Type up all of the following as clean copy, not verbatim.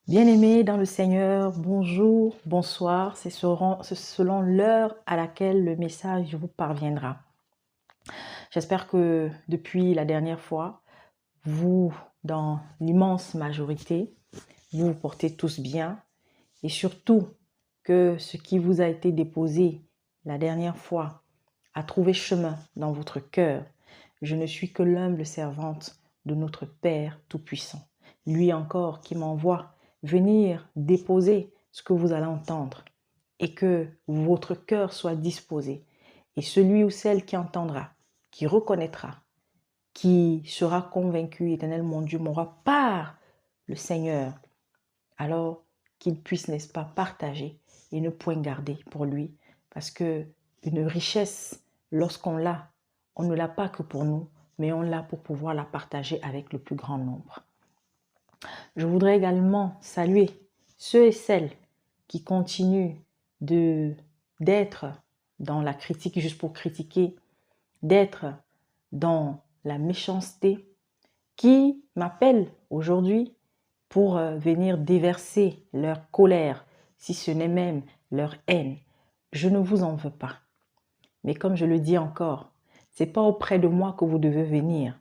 Bien-aimés dans le Seigneur, bonjour, bonsoir, c'est selon l'heure à laquelle le message vous parviendra. J'espère que depuis la dernière fois, vous, dans l'immense majorité, vous vous portez tous bien et surtout que ce qui vous a été déposé la dernière fois a trouvé chemin dans votre cœur. Je ne suis que l'humble servante de notre Père Tout-Puissant, lui encore qui m'envoie venir déposer ce que vous allez entendre et que votre cœur soit disposé. Et celui ou celle qui entendra, qui reconnaîtra, qui sera convaincu, Éternel mon Dieu, mon roi, par le Seigneur, alors qu'il puisse, n'est-ce pas, partager et ne point garder pour lui. Parce que une richesse, lorsqu'on l'a, on ne l'a pas que pour nous, mais on l'a pour pouvoir la partager avec le plus grand nombre. Je voudrais également saluer ceux et celles qui continuent d'être dans la critique juste pour critiquer, d'être dans la méchanceté, qui m'appellent aujourd'hui pour venir déverser leur colère, si ce n'est même leur haine. Je ne vous en veux pas. Mais comme je le dis encore, ce n'est pas auprès de moi que vous devez venir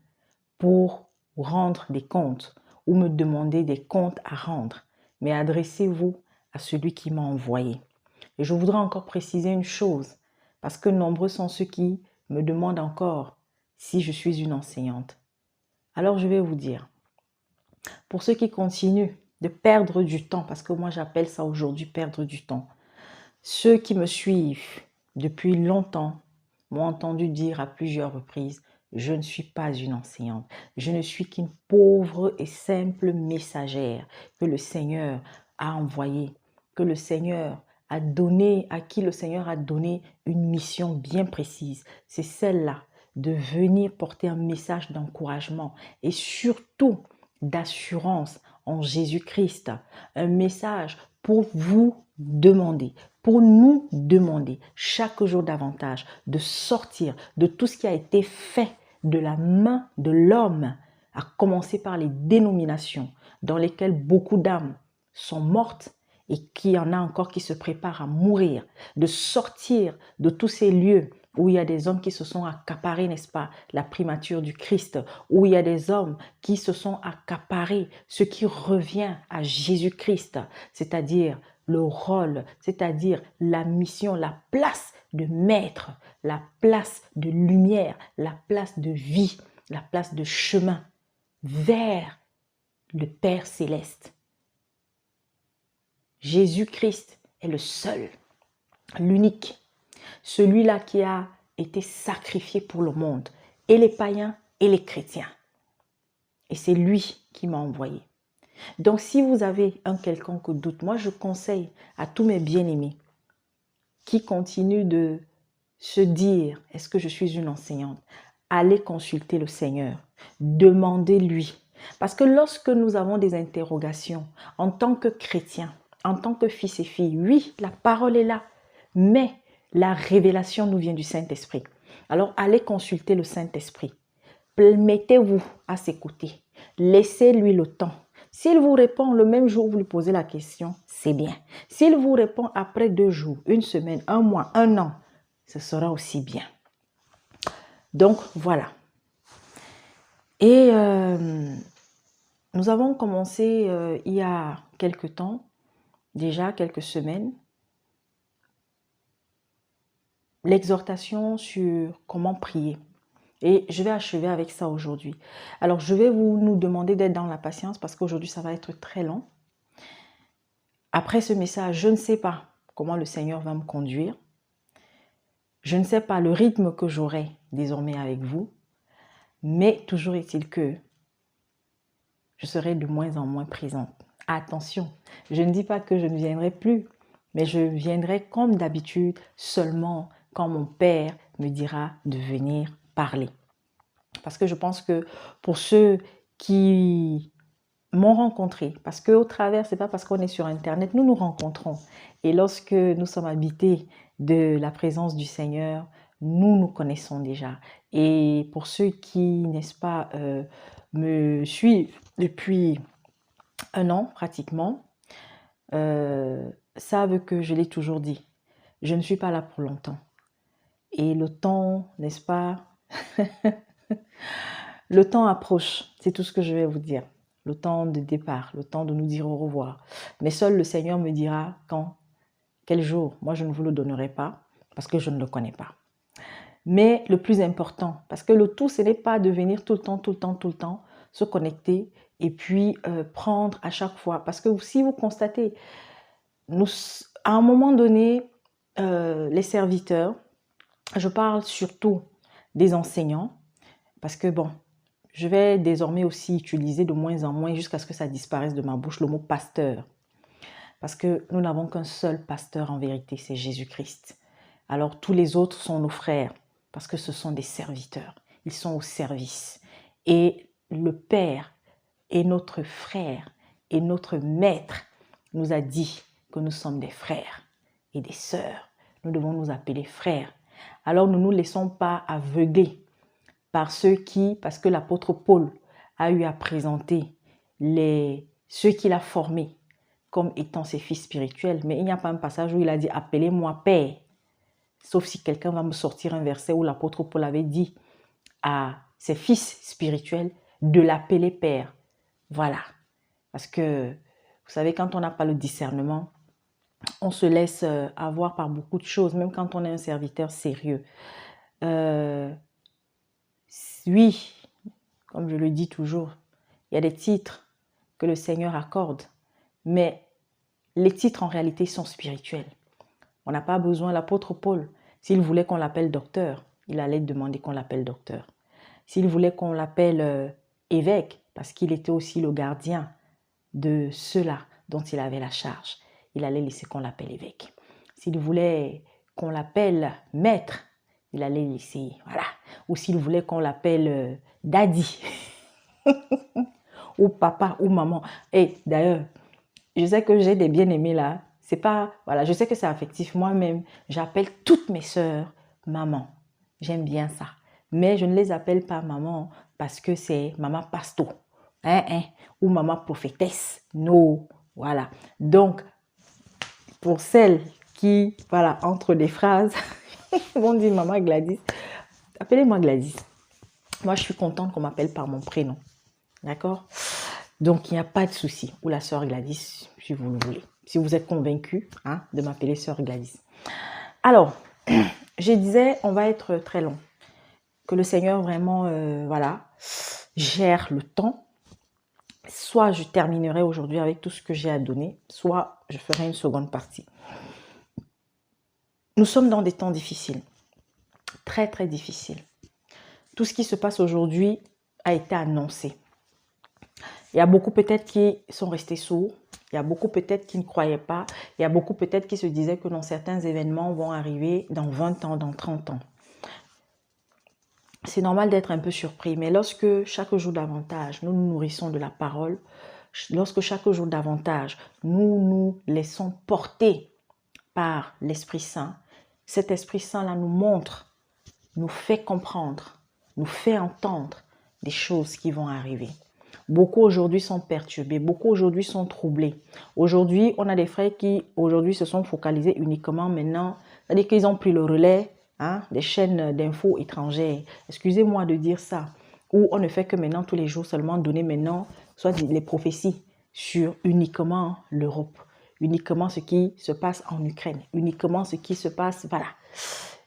pour rendre des comptes ou me demander des comptes à rendre, mais adressez-vous à celui qui m'a envoyé. Et je voudrais encore préciser une chose, parce que nombreux sont ceux qui me demandent encore si je suis une enseignante. Alors je vais vous dire, pour ceux qui continuent de perdre du temps, parce que moi j'appelle ça aujourd'hui perdre du temps, ceux qui me suivent depuis longtemps m'ont entendu dire à plusieurs reprises, je ne suis pas une enseignante, je ne suis qu'une pauvre et simple messagère que le Seigneur a envoyée, que le Seigneur a donné, à qui le Seigneur a donné une mission bien précise. C'est celle-là, de venir porter un message d'encouragement et surtout d'assurance en Jésus-Christ. Un message pour vous demander, pour nous demander chaque jour davantage de sortir de tout ce qui a été fait de la main de l'homme, à commencer par les dénominations dans lesquelles beaucoup d'âmes sont mortes et qu'il y en a encore qui se préparent à mourir, de sortir de tous ces lieux où il y a des hommes qui se sont accaparés, n'est-ce pas, la primature du Christ, où il y a des hommes qui se sont accaparés ce qui revient à Jésus-Christ, c'est-à-dire le rôle, c'est-à-dire la mission, la place de maître, la place de lumière, la place de vie, la place de chemin vers le Père céleste. Jésus-Christ est le seul, l'unique, celui-là qui a été sacrifié pour le monde, et les païens et les chrétiens. Et c'est lui qui m'a envoyé. Donc si vous avez un quelconque doute, moi je conseille à tous mes bien-aimés qui continuent de se dire, est-ce que je suis une enseignante? Allez consulter le Seigneur, demandez-lui. Parce que lorsque nous avons des interrogations en tant que chrétiens, en tant que fils et filles, oui, la parole est là, mais la révélation nous vient du Saint-Esprit. Alors allez consulter le Saint-Esprit. Mettez-vous à ses côtés. Laissez-lui le temps. S'il vous répond le même jour où vous lui posez la question, c'est bien. S'il vous répond après 2 jours, 1 semaine, 1 mois, 1 an, ce sera aussi bien. Donc voilà. Et nous avons commencé il y a quelques temps, déjà quelques semaines, l'exhortation sur comment prier. Et je vais achever avec ça aujourd'hui. Alors, je vais nous demander d'être dans la patience parce qu'aujourd'hui, ça va être très long. Après ce message, je ne sais pas comment le Seigneur va me conduire. Je ne sais pas le rythme que j'aurai désormais avec vous. Mais toujours est-il que je serai de moins en moins présente. Attention, je ne dis pas que je ne viendrai plus, mais je viendrai comme d'habitude seulement quand mon Père me dira de venir parler. Parce que je pense que pour ceux qui m'ont rencontré, parce qu'au travers, c'est pas parce qu'on est sur Internet, nous nous rencontrons. Et lorsque nous sommes habités de la présence du Seigneur, nous nous connaissons déjà. Et pour ceux qui, n'est-ce pas, me suivent depuis 1 an pratiquement, savent que je l'ai toujours dit. Je ne suis pas là pour longtemps. Et le temps, n'est-ce pas? Le temps approche, c'est tout ce que je vais vous dire. Le temps de départ, le temps de nous dire au revoir. Mais seul le Seigneur me dira quand, quel jour. Moi, je ne vous le donnerai pas parce que je ne le connais pas. Mais le plus important, parce que le tout, ce n'est pas de venir tout le temps, se connecter et puis prendre à chaque fois. Parce que si vous constatez, à un moment donné, les serviteurs, je parle surtout des enseignants, parce que bon, je vais désormais aussi utiliser de moins en moins jusqu'à ce que ça disparaisse de ma bouche le mot pasteur. Parce que nous n'avons qu'un seul pasteur en vérité, c'est Jésus-Christ. Alors tous les autres sont nos frères, parce que ce sont des serviteurs. Ils sont au service. Et le Père est notre frère et notre maître nous a dit que nous sommes des frères et des sœurs. Nous devons nous appeler frères. Alors ne nous laissons pas aveugler par parce que l'apôtre Paul a eu à présenter ceux qu'il a formés comme étant ses fils spirituels. Mais il n'y a pas un passage où il a dit « Appelez-moi Père ». Sauf si quelqu'un va me sortir un verset où l'apôtre Paul avait dit à ses fils spirituels de l'appeler Père. Voilà. Parce que, vous savez, quand on n'a pas le discernement, on se laisse avoir par beaucoup de choses, même quand on est un serviteur sérieux. Oui, comme je le dis toujours, il y a des titres que le Seigneur accorde, mais les titres en réalité sont spirituels. On n'a pas besoin, l'apôtre Paul, s'il voulait qu'on l'appelle docteur, il allait demander qu'on l'appelle docteur. S'il voulait qu'on l'appelle évêque, parce qu'il était aussi le gardien de ceux-là dont il avait la charge, il allait laisser qu'on l'appelle évêque. S'il voulait qu'on l'appelle maître, il allait laisser, voilà. Ou s'il voulait qu'on l'appelle daddy, ou papa, ou maman. Et d'ailleurs, je sais que j'ai des bien-aimés là, c'est pas, voilà, je sais que c'est affectif. Moi-même, j'appelle toutes mes sœurs maman. J'aime bien ça. Mais je ne les appelle pas maman parce que c'est maman pasto, ou maman prophétesse. Non, voilà. Donc, pour celles qui, voilà, entre des phrases, vont dire maman Gladys, appelez-moi Gladys. Moi, je suis contente qu'on m'appelle par mon prénom. D'accord? Donc, il n'y a pas de souci. Ou la sœur Gladys, si vous le voulez. Si vous êtes convaincu de m'appeler sœur Gladys. Alors, je disais, on va être très long. Que le Seigneur vraiment, voilà, gère le temps. Soit je terminerai aujourd'hui avec tout ce que j'ai à donner, soit je ferai une seconde partie. Nous sommes dans des temps difficiles. Très, très difficiles. Tout ce qui se passe aujourd'hui a été annoncé. Il y a beaucoup peut-être qui sont restés sourds. Il y a beaucoup peut-être qui ne croyaient pas. Il y a beaucoup peut-être qui se disaient que certains événements vont arriver dans 20 ans, dans 30 ans. C'est normal d'être un peu surpris, mais lorsque chaque jour davantage, nous nous nourrissons de la parole, lorsque chaque jour davantage, nous nous laissons porter par l'Esprit Saint, cet Esprit Saint-là nous montre, nous fait comprendre, nous fait entendre des choses qui vont arriver. Beaucoup aujourd'hui sont perturbés, beaucoup aujourd'hui sont troublés. Aujourd'hui, on a des frères qui aujourd'hui se sont focalisés uniquement maintenant, c'est-à-dire qu'ils ont pris le relais des chaînes d'infos étrangères. Excusez-moi de dire ça. Où on ne fait que maintenant tous les jours seulement donner maintenant soit les prophéties sur uniquement l'Europe, uniquement ce qui se passe en Ukraine, uniquement ce qui se passe, voilà.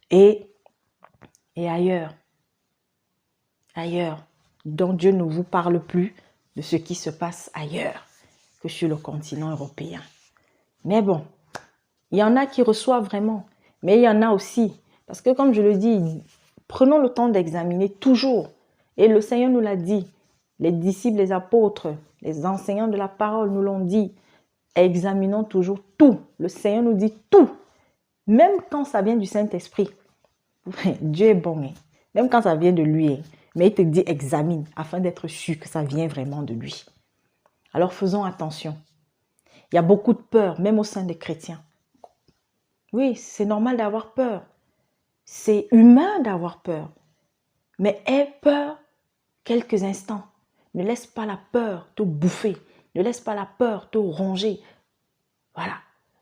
Et ailleurs, dont Dieu ne vous parle plus de ce qui se passe ailleurs que sur le continent européen. Mais bon, il y en a qui reçoivent vraiment, mais il y en a aussi, parce que comme je le dis, prenons le temps d'examiner toujours, et le Seigneur nous l'a dit, les disciples, les apôtres, les enseignants de la parole nous l'ont dit, examinons toujours tout, le Seigneur nous dit tout, même quand ça vient du Saint-Esprit. Dieu est bon, même quand ça vient de lui, mais il te dit examine afin d'être sûr que ça vient vraiment de lui. Alors faisons attention. Il y a beaucoup de peur, même au sein des chrétiens. Oui, c'est normal d'avoir peur. C'est humain d'avoir peur. Mais aie peur quelques instants. Ne laisse pas la peur te bouffer. Ne laisse pas la peur te ronger. Voilà.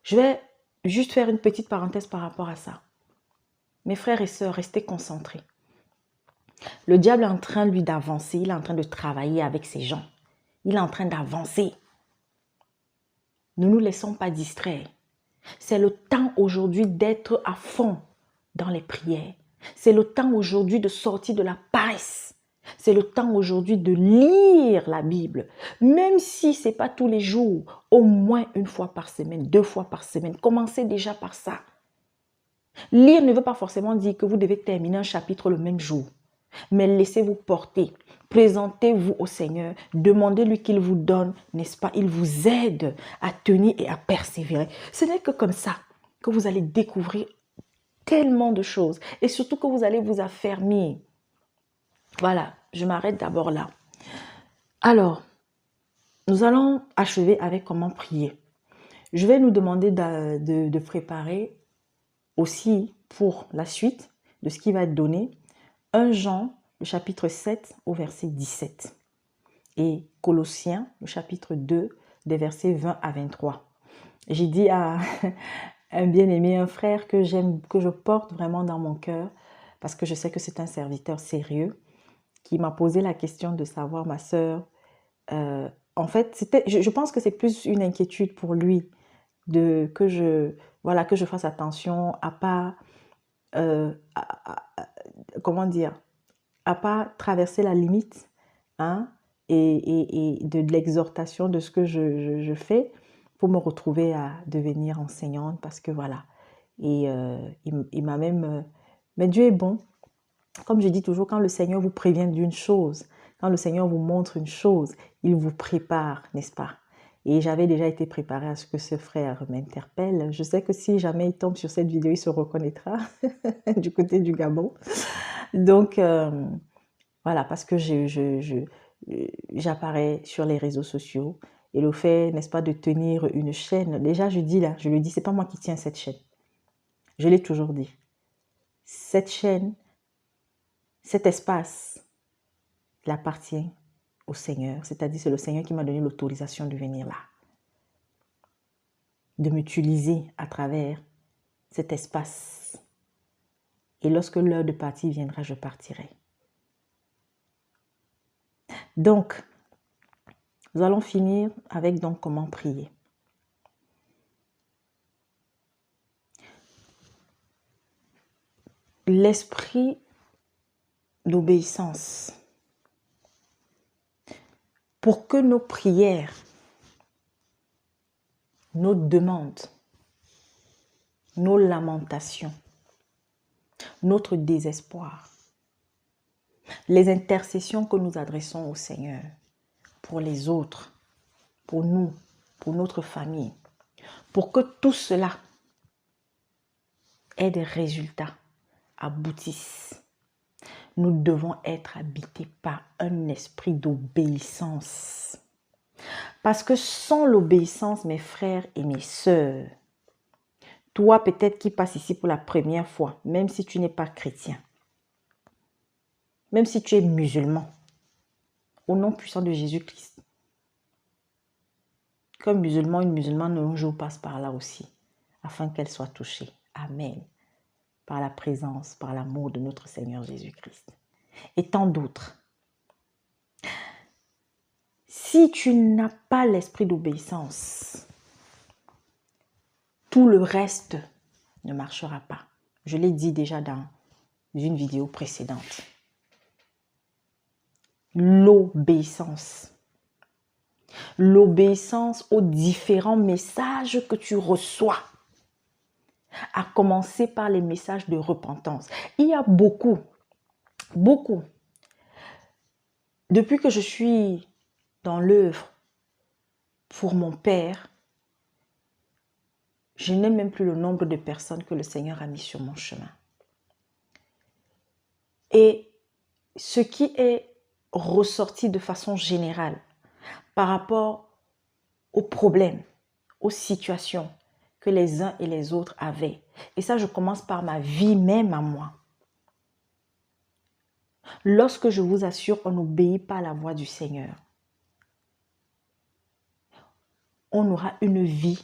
Je vais juste faire une petite parenthèse par rapport à ça. Mes frères et sœurs, restez concentrés. Le diable est en train, lui, d'avancer. Il est en train de travailler avec ces gens. Il est en train d'avancer. Ne nous laissons pas distraire. C'est le temps aujourd'hui d'être à fond dans les prières. C'est le temps aujourd'hui de sortir de la paresse. C'est le temps aujourd'hui de lire la Bible. Même si ce n'est pas tous les jours, au moins une fois par semaine, 2 fois par semaine. Commencez déjà par ça. Lire ne veut pas forcément dire que vous devez terminer un chapitre le même jour. Mais laissez-vous porter. Présentez-vous au Seigneur. Demandez-lui qu'il vous donne, n'est-ce pas? Il vous aide à tenir et à persévérer. Ce n'est que comme ça que vous allez découvrir tellement de choses. Et surtout que vous allez vous affermir. Voilà, je m'arrête d'abord là. Alors, nous allons achever avec comment prier. Je vais nous demander de préparer aussi pour la suite de ce qui va être donné 1 Jean, le chapitre 7 au verset 17 et Colossiens, le chapitre 2, des versets 20 à 23. J'ai dit à un bien-aimé, un frère que j'aime, que je porte vraiment dans mon cœur, parce que je sais que c'est un serviteur sérieux, qui m'a posé la question de savoir, ma sœur, en fait, je pense que c'est plus une inquiétude pour lui, que je fasse attention à pas, comment dire, à pas traverser la limite, hein, et de l'exhortation de ce que je fais pour me retrouver à devenir enseignante, parce que voilà. Et il m'a même... mais Dieu est bon. Comme je dis toujours, quand le Seigneur vous prévient d'une chose, quand le Seigneur vous montre une chose, il vous prépare, n'est-ce pas? Et j'avais déjà été préparée à ce que ce frère m'interpelle. Je sais que si jamais il tombe sur cette vidéo, il se reconnaîtra du côté du Gabon. Donc, voilà, parce que j'apparais sur les réseaux sociaux. Et le fait, n'est-ce pas, de tenir une chaîne, déjà je dis là, je le dis, c'est pas moi qui tiens cette chaîne. Je l'ai toujours dit. Cette chaîne, cet espace, il appartient au Seigneur. C'est-à-dire, c'est le Seigneur qui m'a donné l'autorisation de venir là. De m'utiliser à travers cet espace. Et lorsque l'heure de partir viendra, je partirai. Donc, nous allons finir avec donc comment prier. L'esprit d'obéissance. Pour que nos prières, nos demandes, nos lamentations, notre désespoir, les intercessions que nous adressons au Seigneur pour les autres, pour nous, pour notre famille, pour que tout cela ait des résultats, aboutisse, nous devons être habités par un esprit d'obéissance. Parce que sans l'obéissance, mes frères et mes sœurs, toi peut-être qui passes ici pour la première fois, même si tu n'es pas chrétien, même si tu es musulman, au nom puissant de Jésus-Christ, comme musulman, une musulmane un jour passe par là aussi, afin qu'elle soit touchée. Amen. Par la présence, par l'amour de notre Seigneur Jésus-Christ. Et tant d'autres. Si tu n'as pas l'esprit d'obéissance, tout le reste ne marchera pas. Je l'ai dit déjà dans une vidéo précédente. L'obéissance. L'obéissance aux différents messages que tu reçois. À commencer par les messages de repentance. Il y a beaucoup. Depuis que je suis dans l'œuvre pour mon Père, je n'ai même plus le nombre de personnes que le Seigneur a mis sur mon chemin. Et ce qui est ressorti de façon générale par rapport aux problèmes, aux situations que les uns et les autres avaient, et ça je commence par ma vie même à moi. Lorsque je vous assure, on n'obéit pas à la voix du Seigneur, on aura une vie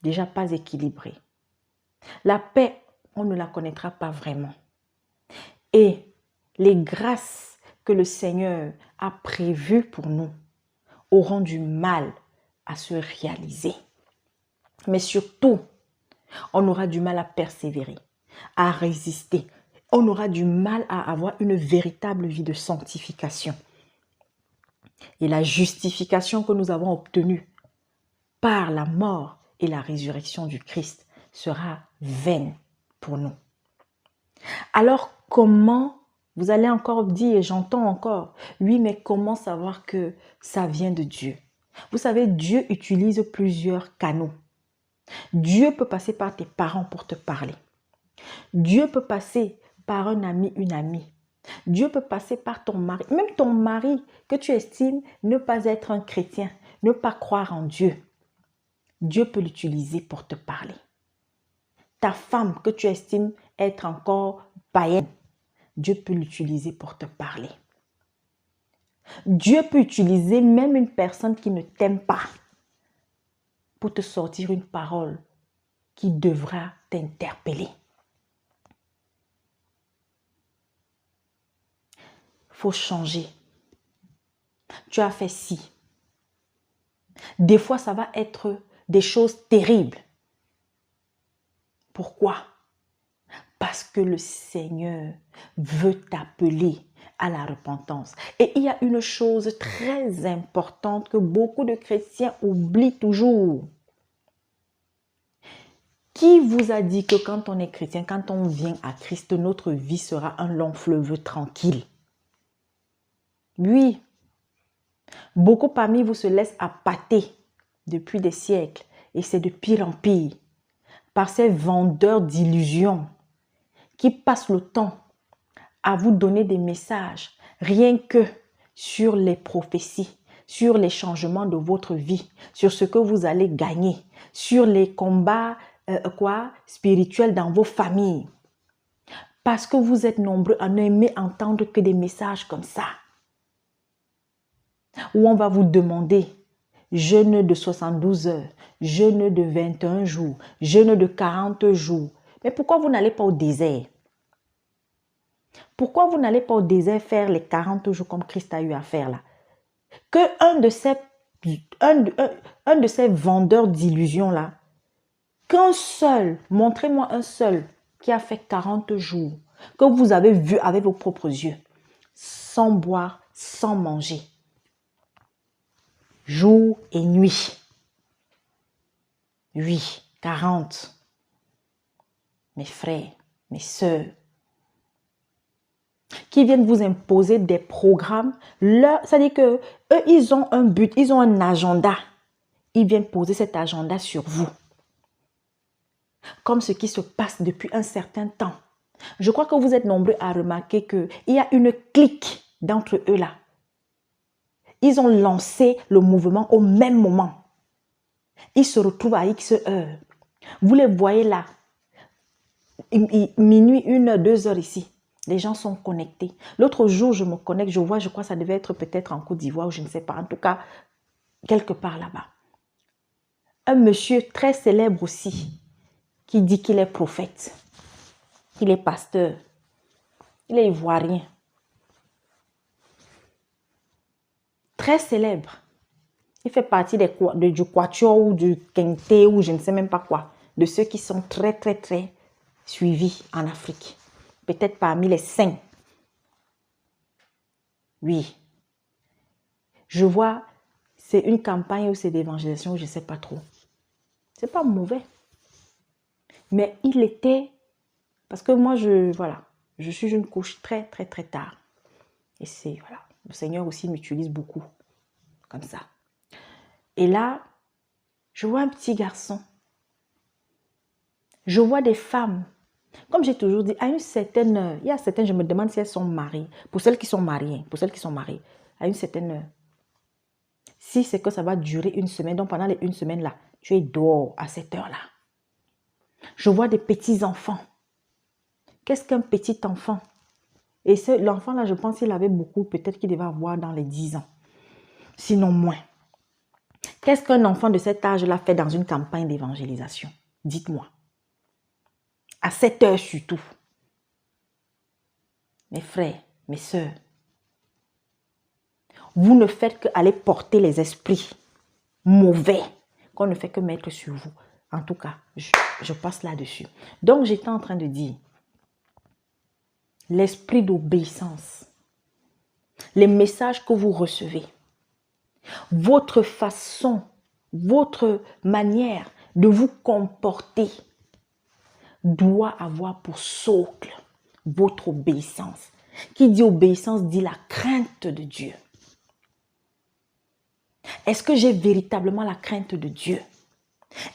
déjà pas équilibré. La paix, on ne la connaîtra pas vraiment. Et les grâces que le Seigneur a prévues pour nous auront du mal à se réaliser. Mais surtout, on aura du mal à persévérer, à résister. On aura du mal à avoir une véritable vie de sanctification. Et la justification que nous avons obtenue par la mort et la résurrection du Christ sera vaine pour nous. Alors comment, vous allez encore dire, et j'entends encore, oui, mais comment savoir que ça vient de Dieu? Vous savez, Dieu utilise plusieurs canaux. Dieu peut passer par tes parents pour te parler. Dieu peut passer par un ami, une amie. Dieu peut passer par ton mari, même ton mari que tu estimes ne pas être un chrétien, ne pas croire en Dieu. Dieu peut l'utiliser pour te parler. Ta femme que tu estimes être encore païenne, Dieu peut l'utiliser pour te parler. Dieu peut utiliser même une personne qui ne t'aime pas pour te sortir une parole qui devra t'interpeller. Il faut changer. Tu as fait ci. Des fois, ça va être des choses terribles. Pourquoi? Parce que le Seigneur veut t'appeler à la repentance. Et il y a une chose très importante que beaucoup de chrétiens oublient toujours. Qui vous a dit que quand on est chrétien, quand on vient à Christ, notre vie sera un long fleuve tranquille? Oui, beaucoup parmi vous se laissent appâter depuis des siècles et c'est de pire en pire par ces vendeurs d'illusions qui passent le temps à vous donner des messages rien que sur les prophéties, sur les changements de votre vie, sur ce que vous allez gagner, sur les combats spirituels dans vos familles. Parce que vous êtes nombreux à n'aimer entendre que des messages comme ça. Où on va vous demander jeûne de 72 heures, jeûne de 21 jours, jeûne de 40 jours. Mais pourquoi vous n'allez pas au désert? Pourquoi vous n'allez pas au désert faire les 40 jours comme Christ a eu à faire là? Que un de ces vendeurs d'illusions là, qu'un seul, montrez-moi un seul qui a fait 40 jours, que vous avez vu avec vos propres yeux, sans boire, sans manger, jour et nuit. Oui, 40. Mes frères, mes sœurs, qui viennent vous imposer des programmes. C'est-à-dire que eux, ils ont un but, ils ont un agenda. Ils viennent poser cet agenda sur vous. Comme ce qui se passe depuis un certain temps. Je crois que vous êtes nombreux à remarquer qu'il y a une clique d'entre eux là. Ils ont lancé le mouvement au même moment. Ils se retrouvent à X heures. Vous les voyez là. Minuit, 1 heure, 2 heures ici. Les gens sont connectés. L'autre jour, je me connecte, je crois que ça devait être peut-être en Côte d'Ivoire ou je ne sais pas. En tout cas, quelque part là-bas. Un monsieur très célèbre aussi, qui dit qu'il est prophète. Il est pasteur. Il est ivoirien. Très célèbre. Il fait partie du quatuor ou du quintet ou je ne sais même pas quoi. De ceux qui sont très, très, très suivis en Afrique. Peut-être parmi les 5. Oui. Je vois, c'est une campagne ou c'est d'évangélisation, je ne sais pas trop. C'est pas mauvais. Mais il était, parce que moi, je suis une couche très, très, très tard. Et c'est, voilà, le Seigneur aussi m'utilise beaucoup, comme ça. Et là, je vois un petit garçon. Je vois des femmes. Comme j'ai toujours dit, à une certaine heure, il y a certaines, je me demande si elles sont mariées. Pour celles qui sont mariées, à une certaine heure. Si c'est que ça va durer une semaine, donc pendant les 1 semaine là, tu es dehors à cette heure-là. Je vois des petits enfants. Qu'est-ce qu'un petit enfant? Et l'enfant là, je pense qu'il avait beaucoup, peut-être qu'il devait avoir dans les 10 ans. Sinon moins. Qu'est-ce qu'un enfant de cet âge-là fait dans une campagne d'évangélisation? Dites-moi. À cette heure surtout. Mes frères, mes sœurs, vous ne faites qu'aller porter les esprits mauvais qu'on ne fait que mettre sur vous. En tout cas, je passe là-dessus. Donc, j'étais en train de dire, l'esprit d'obéissance, les messages que vous recevez, votre façon, votre manière de vous comporter doit avoir pour socle votre obéissance. Qui dit obéissance dit la crainte de Dieu. Est-ce que j'ai véritablement la crainte de Dieu?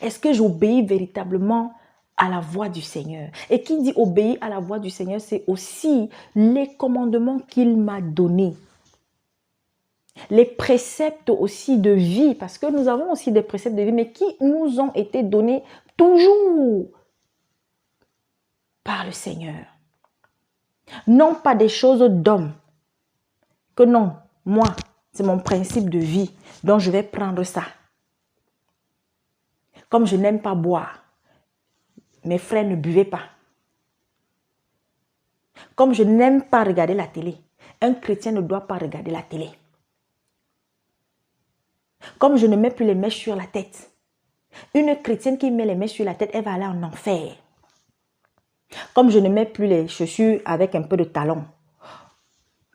Est-ce que j'obéis véritablement à la voix du Seigneur? Et qui dit obéir à la voix du Seigneur, c'est aussi les commandements qu'il m'a donnés. Les préceptes aussi de vie, parce que nous avons aussi des préceptes de vie, mais qui nous ont été donnés toujours par le Seigneur. Non pas des choses d'homme, que non, moi, c'est mon principe de vie, donc je vais prendre ça. Comme je n'aime pas boire, mes frères ne buvaient pas. Comme je n'aime pas regarder la télé, un chrétien ne doit pas regarder la télé. Comme je ne mets plus les mèches sur la tête, une chrétienne qui met les mèches sur la tête, elle va aller en enfer. Comme je ne mets plus les chaussures avec un peu de talons,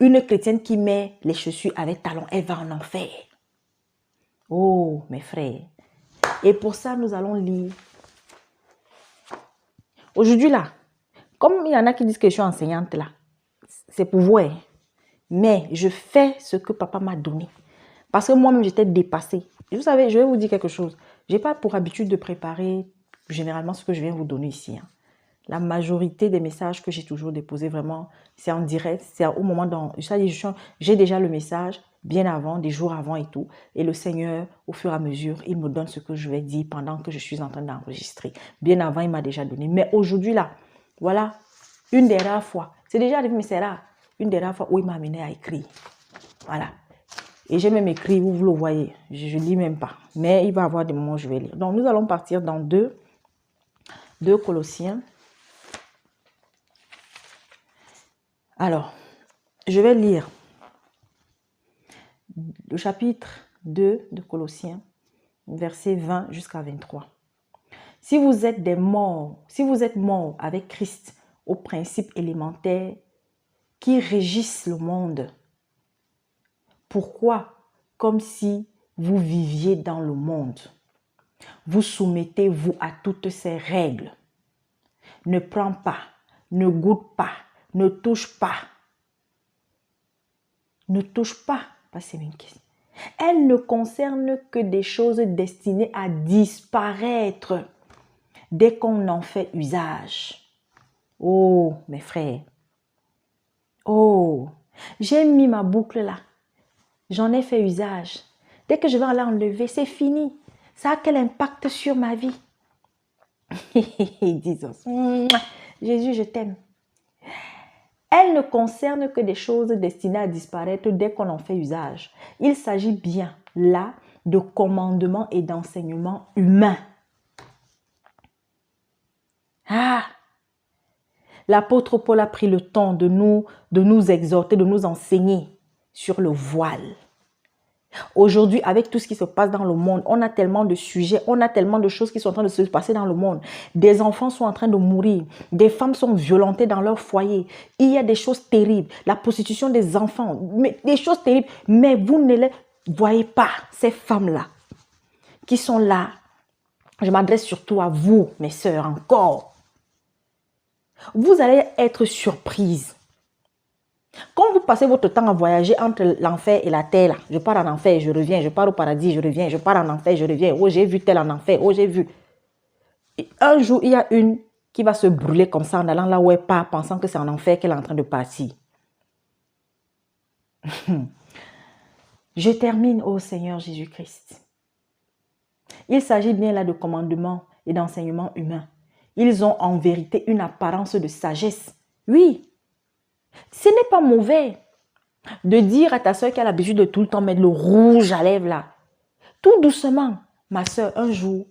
une chrétienne qui met les chaussures avec talons, elle va en enfer. Oh, mes frères. Et pour ça, nous allons lire. Aujourd'hui, là, comme il y en a qui disent que je suis enseignante, là, c'est pour vous, hein. Mais je fais ce que papa m'a donné. Parce que moi-même, j'étais dépassée. Et vous savez, je vais vous dire quelque chose. Je n'ai pas pour habitude de préparer généralement ce que je viens vous donner ici, hein. La majorité des messages que j'ai toujours déposés, vraiment, c'est en direct. C'est au moment dans... J'ai déjà le message bien avant, des jours avant et tout. Et le Seigneur, au fur et à mesure, il me donne ce que je vais dire pendant que je suis en train d'enregistrer. Bien avant, il m'a déjà donné. Mais aujourd'hui, là, voilà, une des rares fois. C'est déjà arrivé, mais c'est rare. Une des rares fois où il m'a amené à écrire. Voilà. Et j'ai même écrit, vous le voyez. Je ne lis même pas. Mais il va y avoir des moments où je vais lire. Donc, nous allons partir dans 2 Colossiens. Alors, je vais lire le chapitre 2 de Colossiens, versets 20 jusqu'à 23. Si vous êtes morts avec Christ aux principes élémentaires qui régissent le monde, pourquoi, comme si vous viviez dans le monde, vous soumettez-vous à toutes ces règles? Ne prends pas, ne goûte pas, ne touche pas. Ne touche pas, c'est une question. Elle ne concerne que des choses destinées à disparaître dès qu'on en fait usage. Oh, mes frères. Oh, j'ai mis ma boucle là. J'en ai fait usage. Dès que je vais aller enlever, c'est fini. Ça a quel impact sur ma vie? Disons, Jésus, je t'aime. Elle ne concerne que des choses destinées à disparaître dès qu'on en fait usage. Il s'agit bien là de commandements et d'enseignements humains. L'apôtre Paul a pris le temps de nous exhorter, de nous enseigner sur le voile. Aujourd'hui, avec tout ce qui se passe dans le monde, on a tellement de sujets, on a tellement de choses qui sont en train de se passer dans le monde. Des enfants sont en train de mourir, des femmes sont violentées dans leur foyer. Il y a des choses terribles, la prostitution des enfants, des choses terribles. Mais vous ne les voyez pas, ces femmes-là, qui sont là. Je m'adresse surtout à vous, mes sœurs, encore. Vous allez être surprises. Quand vous passez votre temps à voyager entre l'enfer et la terre, là, je pars en enfer, je reviens, je pars au paradis, je reviens, je pars en enfer, je reviens. Oh, j'ai vu tel en enfer, oh, j'ai vu. Et un jour, il y a une qui va se brûler comme ça en allant là où elle part, pensant que c'est en enfer qu'elle est en train de partir. Je termine, ô Seigneur Jésus-Christ. Il s'agit bien là de commandements et d'enseignements humains. Ils ont en vérité une apparence de sagesse. Oui. Ce n'est pas mauvais de dire à ta soeur qui a l'habitude de tout le temps mettre le rouge à lèvres là, Tout doucement, ma soeur, un jour,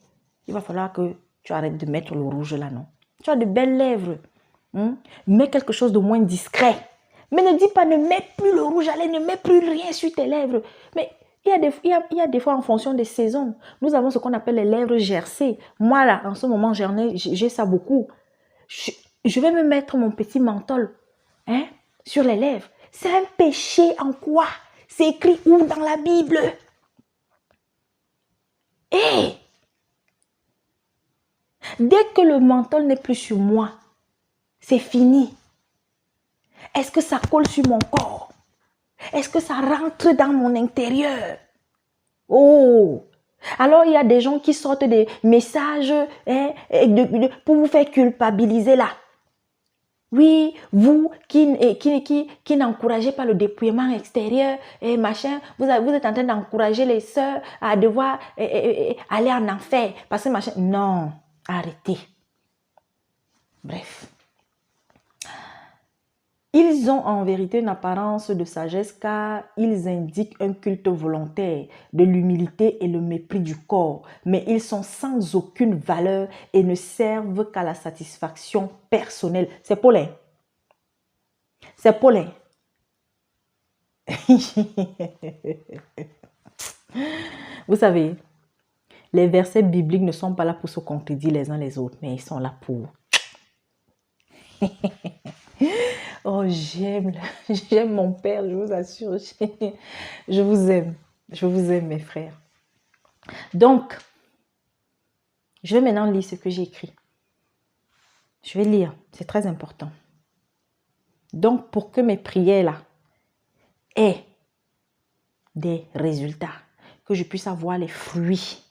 il va falloir que tu arrêtes de mettre le rouge là, non? Tu as de belles lèvres. Mets quelque chose de moins discret. Mais ne dis pas, ne mets plus le rouge à lèvres, ne mets plus rien sur tes lèvres. Mais il y a des fois en fonction des saisons. Nous avons ce qu'on appelle les lèvres gercées. Moi là, en ce moment, j'ai ça beaucoup. Je vais me mettre mon petit menthol sur les lèvres. C'est un péché en quoi? C'est écrit où dans la Bible? Hé! Dès que le menthol n'est plus sur moi, c'est fini. Est-ce que ça colle sur mon corps? Est-ce que ça rentre dans mon intérieur? Oh! Alors, il y a des gens qui sortent des messages pour vous faire culpabiliser là. Oui, vous qui n'encouragez pas le dépouillement extérieur et machin, vous êtes en train d'encourager les sœurs à devoir aller en enfer parce que machin. Non, arrêtez. Bref. Ils ont en vérité une apparence de sagesse car ils indiquent un culte volontaire de l'humilité et le mépris du corps, mais ils sont sans aucune valeur et ne servent qu'à la satisfaction personnelle. C'est Paulin. C'est Paulin. Vous savez, les versets bibliques ne sont pas là pour se contredire les uns les autres, mais ils sont là pour... Oh, j'aime mon père, je vous assure. Je vous aime. Je vous aime, mes frères. Donc, je vais maintenant lire ce que j'ai écrit. Je vais lire, c'est très important. Donc, pour que mes prières là aient des résultats, que je puisse avoir les fruits,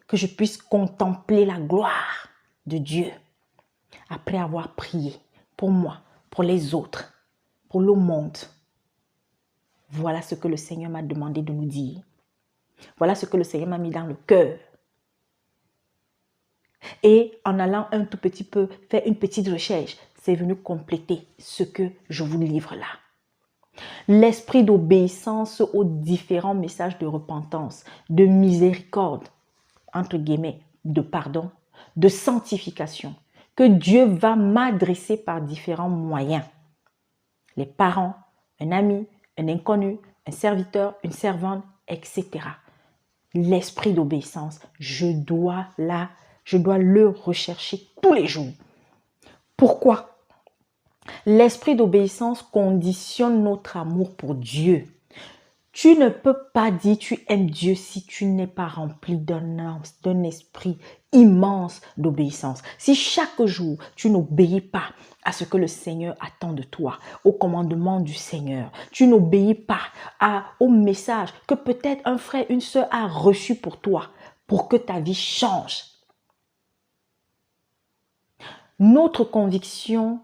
que je puisse contempler la gloire de Dieu après avoir prié pour moi, pour les autres, pour le monde. Voilà ce que le Seigneur m'a demandé de nous dire. Voilà ce que le Seigneur m'a mis dans le cœur. Et en allant un tout petit peu faire une petite recherche, c'est venu compléter ce que je vous livre là. L'esprit d'obéissance aux différents messages de repentance, de miséricorde, entre guillemets, de pardon, de sanctification, que Dieu va m'adresser par différents moyens. Les parents, un ami, un inconnu, un serviteur, une servante, etc. L'esprit d'obéissance, je dois le rechercher tous les jours. Pourquoi? L'esprit d'obéissance conditionne notre amour pour Dieu. Tu ne peux pas dire tu aimes Dieu si tu n'es pas rempli d'un esprit immense d'obéissance. Si chaque jour tu n'obéis pas à ce que le Seigneur attend de toi, au commandement du Seigneur, tu n'obéis pas au message que peut-être un frère, une sœur a reçu pour toi, pour que ta vie change. Notre conviction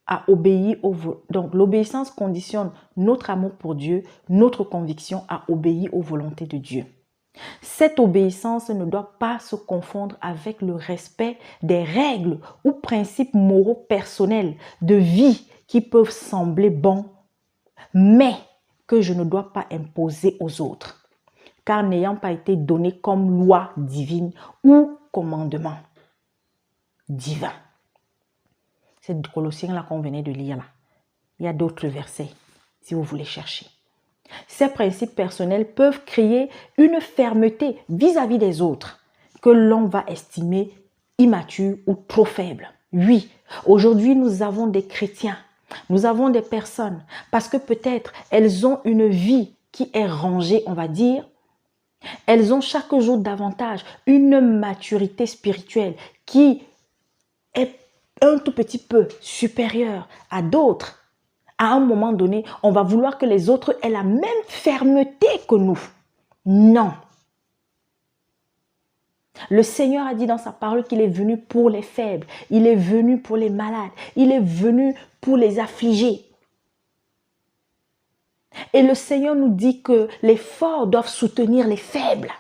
à obéir donc l'obéissance conditionne notre amour pour Dieu, notre conviction à obéir aux volontés de Dieu. Cette obéissance ne doit pas se confondre avec le respect des règles ou principes moraux personnels de vie qui peuvent sembler bons, mais que je ne dois pas imposer aux autres, car n'ayant pas été donné comme loi divine ou commandement divin. C'est de Colossiens là qu'on venait de lire là. Il y a d'autres versets si vous voulez chercher. Ces principes personnels peuvent créer une fermeté vis-à-vis des autres que l'on va estimer immature ou trop faible. Oui, aujourd'hui nous avons des chrétiens, nous avons des personnes parce que peut-être elles ont une vie qui est rangée, on va dire. Elles ont chaque jour davantage une maturité spirituelle qui est un tout petit peu supérieur à d'autres. À un moment donné, on va vouloir que les autres aient la même fermeté que nous. Non. Le Seigneur a dit dans sa parole qu'il est venu pour les faibles, il est venu pour les malades, il est venu pour les affligés. Et le Seigneur nous dit que les forts doivent soutenir les faibles.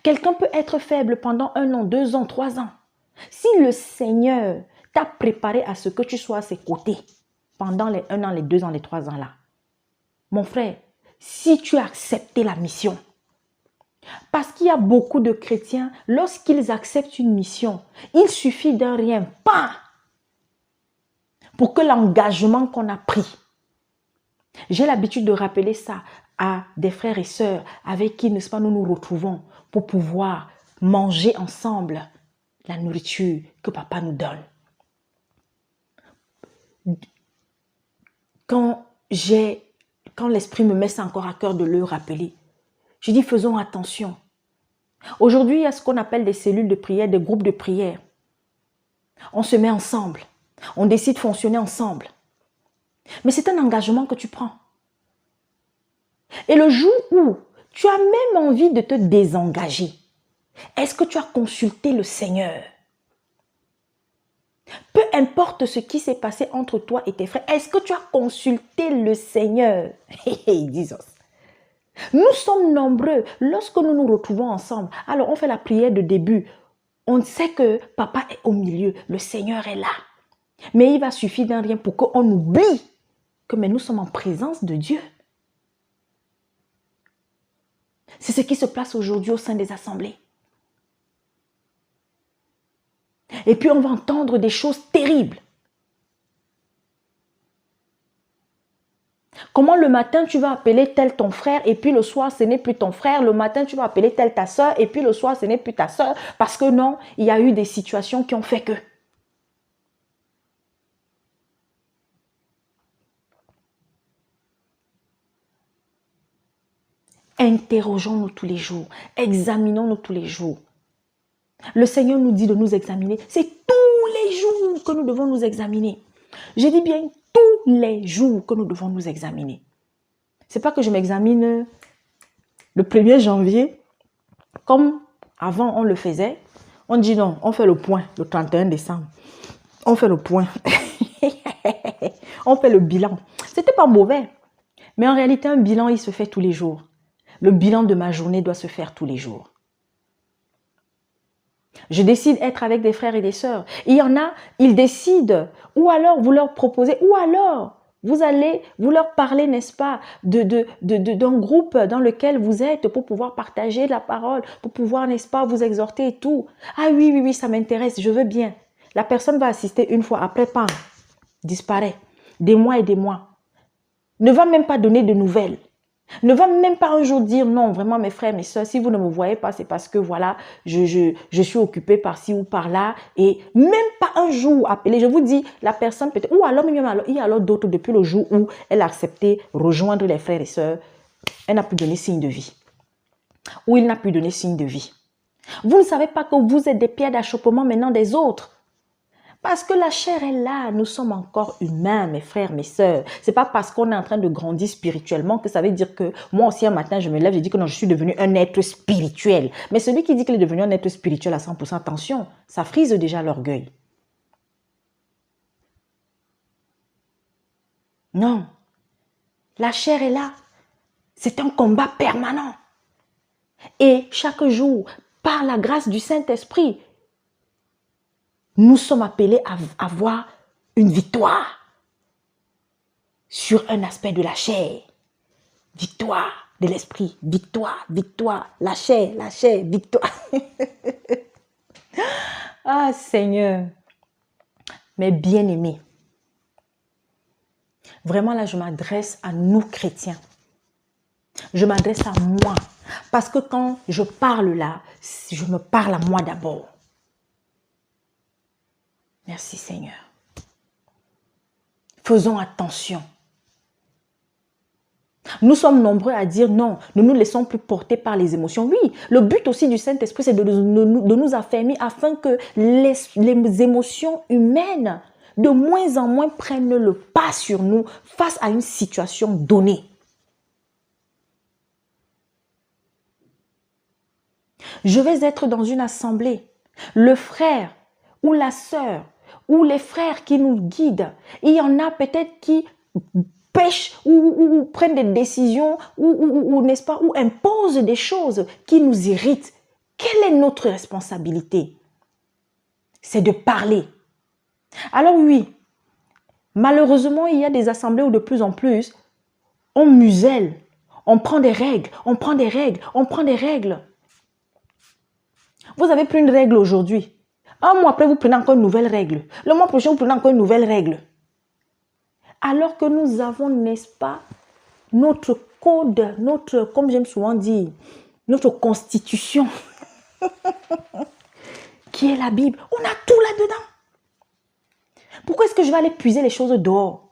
Quelqu'un peut être faible pendant 1 an, 2 ans, 3 ans. Si le Seigneur t'a préparé à ce que tu sois à ses côtés pendant les 1 an, les 2 ans, les 3 ans là, mon frère, si tu as accepté la mission. Parce qu'il y a beaucoup de chrétiens, lorsqu'ils acceptent une mission, il suffit d'un rien, pas pour que l'engagement qu'on a pris. J'ai l'habitude de rappeler ça à des frères et sœurs avec qui, n'est-ce pas, nous nous retrouvons pour pouvoir manger ensemble la nourriture que papa nous donne. Quand l'esprit me met ça encore à cœur de le rappeler, je dis faisons attention. Aujourd'hui, il y a ce qu'on appelle des cellules de prière, des groupes de prière. On se met ensemble. On décide de fonctionner ensemble. Mais c'est un engagement que tu prends. Et le jour où tu as même envie de te désengager, est-ce que tu as consulté le Seigneur? Peu importe ce qui s'est passé entre toi et tes frères, est-ce que tu as consulté le Seigneur? Disons. Nous sommes nombreux. Lorsque nous nous retrouvons ensemble, alors on fait la prière de début. On sait que papa est au milieu, le Seigneur est là. Mais il va suffire d'un rien pour qu'on oublie que nous sommes en présence de Dieu. C'est ce qui se passe aujourd'hui au sein des assemblées. Et puis on va entendre des choses terribles. Comment le matin tu vas appeler tel ton frère et puis le soir ce n'est plus ton frère. Le matin tu vas appeler tel ta soeur et puis le soir ce n'est plus ta soeur. Parce que non, il y a eu des situations qui ont fait que. Interrogeons-nous tous les jours. Examinons-nous tous les jours. Le Seigneur nous dit de nous examiner. C'est tous les jours que nous devons nous examiner. Je dis bien tous les jours que nous devons nous examiner. Ce n'est pas que je m'examine le 1er janvier, comme avant on le faisait. On dit non, on fait le point le 31 décembre. On fait le point. On fait le bilan. Ce n'était pas mauvais. Mais en réalité, un bilan, il se fait tous les jours. Le bilan de ma journée doit se faire tous les jours. Je décide d'être avec des frères et des sœurs. Il y en a, ils décident. Ou alors, vous leur proposez. Ou alors, vous allez, vous leur parler, n'est-ce pas, d'un groupe dans lequel vous êtes pour pouvoir partager la parole, pour pouvoir, n'est-ce pas, vous exhorter et tout. Ah oui, oui, oui, ça m'intéresse, je veux bien. La personne va assister une fois, après, pas, disparaît. Des mois et des mois. Ne va même pas donner de nouvelles. Ne va même pas un jour dire non, vraiment mes frères, mes soeurs, si vous ne me voyez pas, c'est parce que voilà, je suis occupée par-ci ou par-là. Et même pas un jour appeler, je vous dis, la personne peut-être, ou alors même il y a alors d'autres depuis le jour où elle a accepté rejoindre les frères et sœurs, elle n'a plus donné signe de vie. Ou il n'a plus donné signe de vie. Vous ne savez pas que vous êtes des pierres d'achoppement maintenant des autres. Parce que la chair est là, nous sommes encore humains, mes frères, mes sœurs. Ce n'est pas parce qu'on est en train de grandir spirituellement que ça veut dire que moi aussi un matin je me lève, je dis que non, je suis devenu un être spirituel. Mais celui qui dit qu'il est devenu un être spirituel à 100%, attention, ça frise déjà l'orgueil. Non, la chair est là. C'est un combat permanent. Et chaque jour, par la grâce du Saint-Esprit, nous sommes appelés à avoir une victoire sur un aspect de la chair. Victoire de l'esprit. Victoire, victoire. La chair, victoire. Ah Seigneur, mes bien-aimés. Vraiment là, je m'adresse à nous chrétiens. Je m'adresse à moi. Parce que quand je parle là, je me parle à moi d'abord. Merci Seigneur. Faisons attention. Nous sommes nombreux à dire non, ne nous laissons plus porter par les émotions. Oui, le but aussi du Saint-Esprit, c'est de nous affermir afin que les émotions humaines de moins en moins prennent le pas sur nous face à une situation donnée. Je vais être dans une assemblée. Le frère ou la sœur ou les frères qui nous guident, il y en a peut-être qui pêchent ou prennent des décisions ou n'est-ce pas, ou imposent des choses qui nous irritent. Quelle est notre responsabilité? C'est de parler. Alors oui, malheureusement, il y a des assemblées où de plus en plus, on muselle, On prend des règles, on prend des règles, on prend des règles. Vous avez pris une règle aujourd'hui. Un mois après, vous prenez encore une nouvelle règle. Le mois prochain, vous prenez encore une nouvelle règle. Alors que nous avons, n'est-ce pas, notre code, notre, comme j'aime souvent dire, notre constitution, qui est la Bible. On a tout là-dedans. Pourquoi est-ce que je vais aller puiser les choses dehors?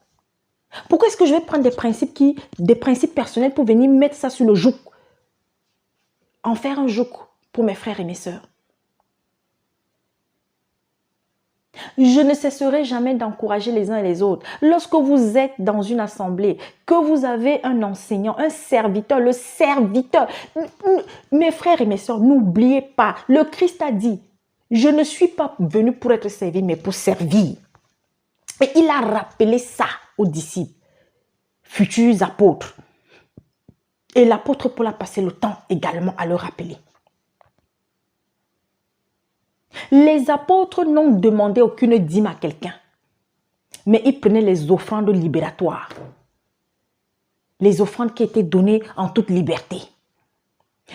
Pourquoi est-ce que je vais prendre des principes personnels pour venir mettre ça sur le joug? En faire un joug pour mes frères et mes sœurs. Je ne cesserai jamais d'encourager les uns et les autres. Lorsque vous êtes dans une assemblée, que vous avez un enseignant, un serviteur, le serviteur. Mes frères et mes sœurs, n'oubliez pas, le Christ a dit, je ne suis pas venu pour être servi, mais pour servir. Et il a rappelé ça aux disciples, futurs apôtres. Et l'apôtre Paul a passé le temps également à le rappeler. Les apôtres n'ont demandé aucune dîme à quelqu'un, mais ils prenaient les offrandes libératoires, les offrandes qui étaient données en toute liberté.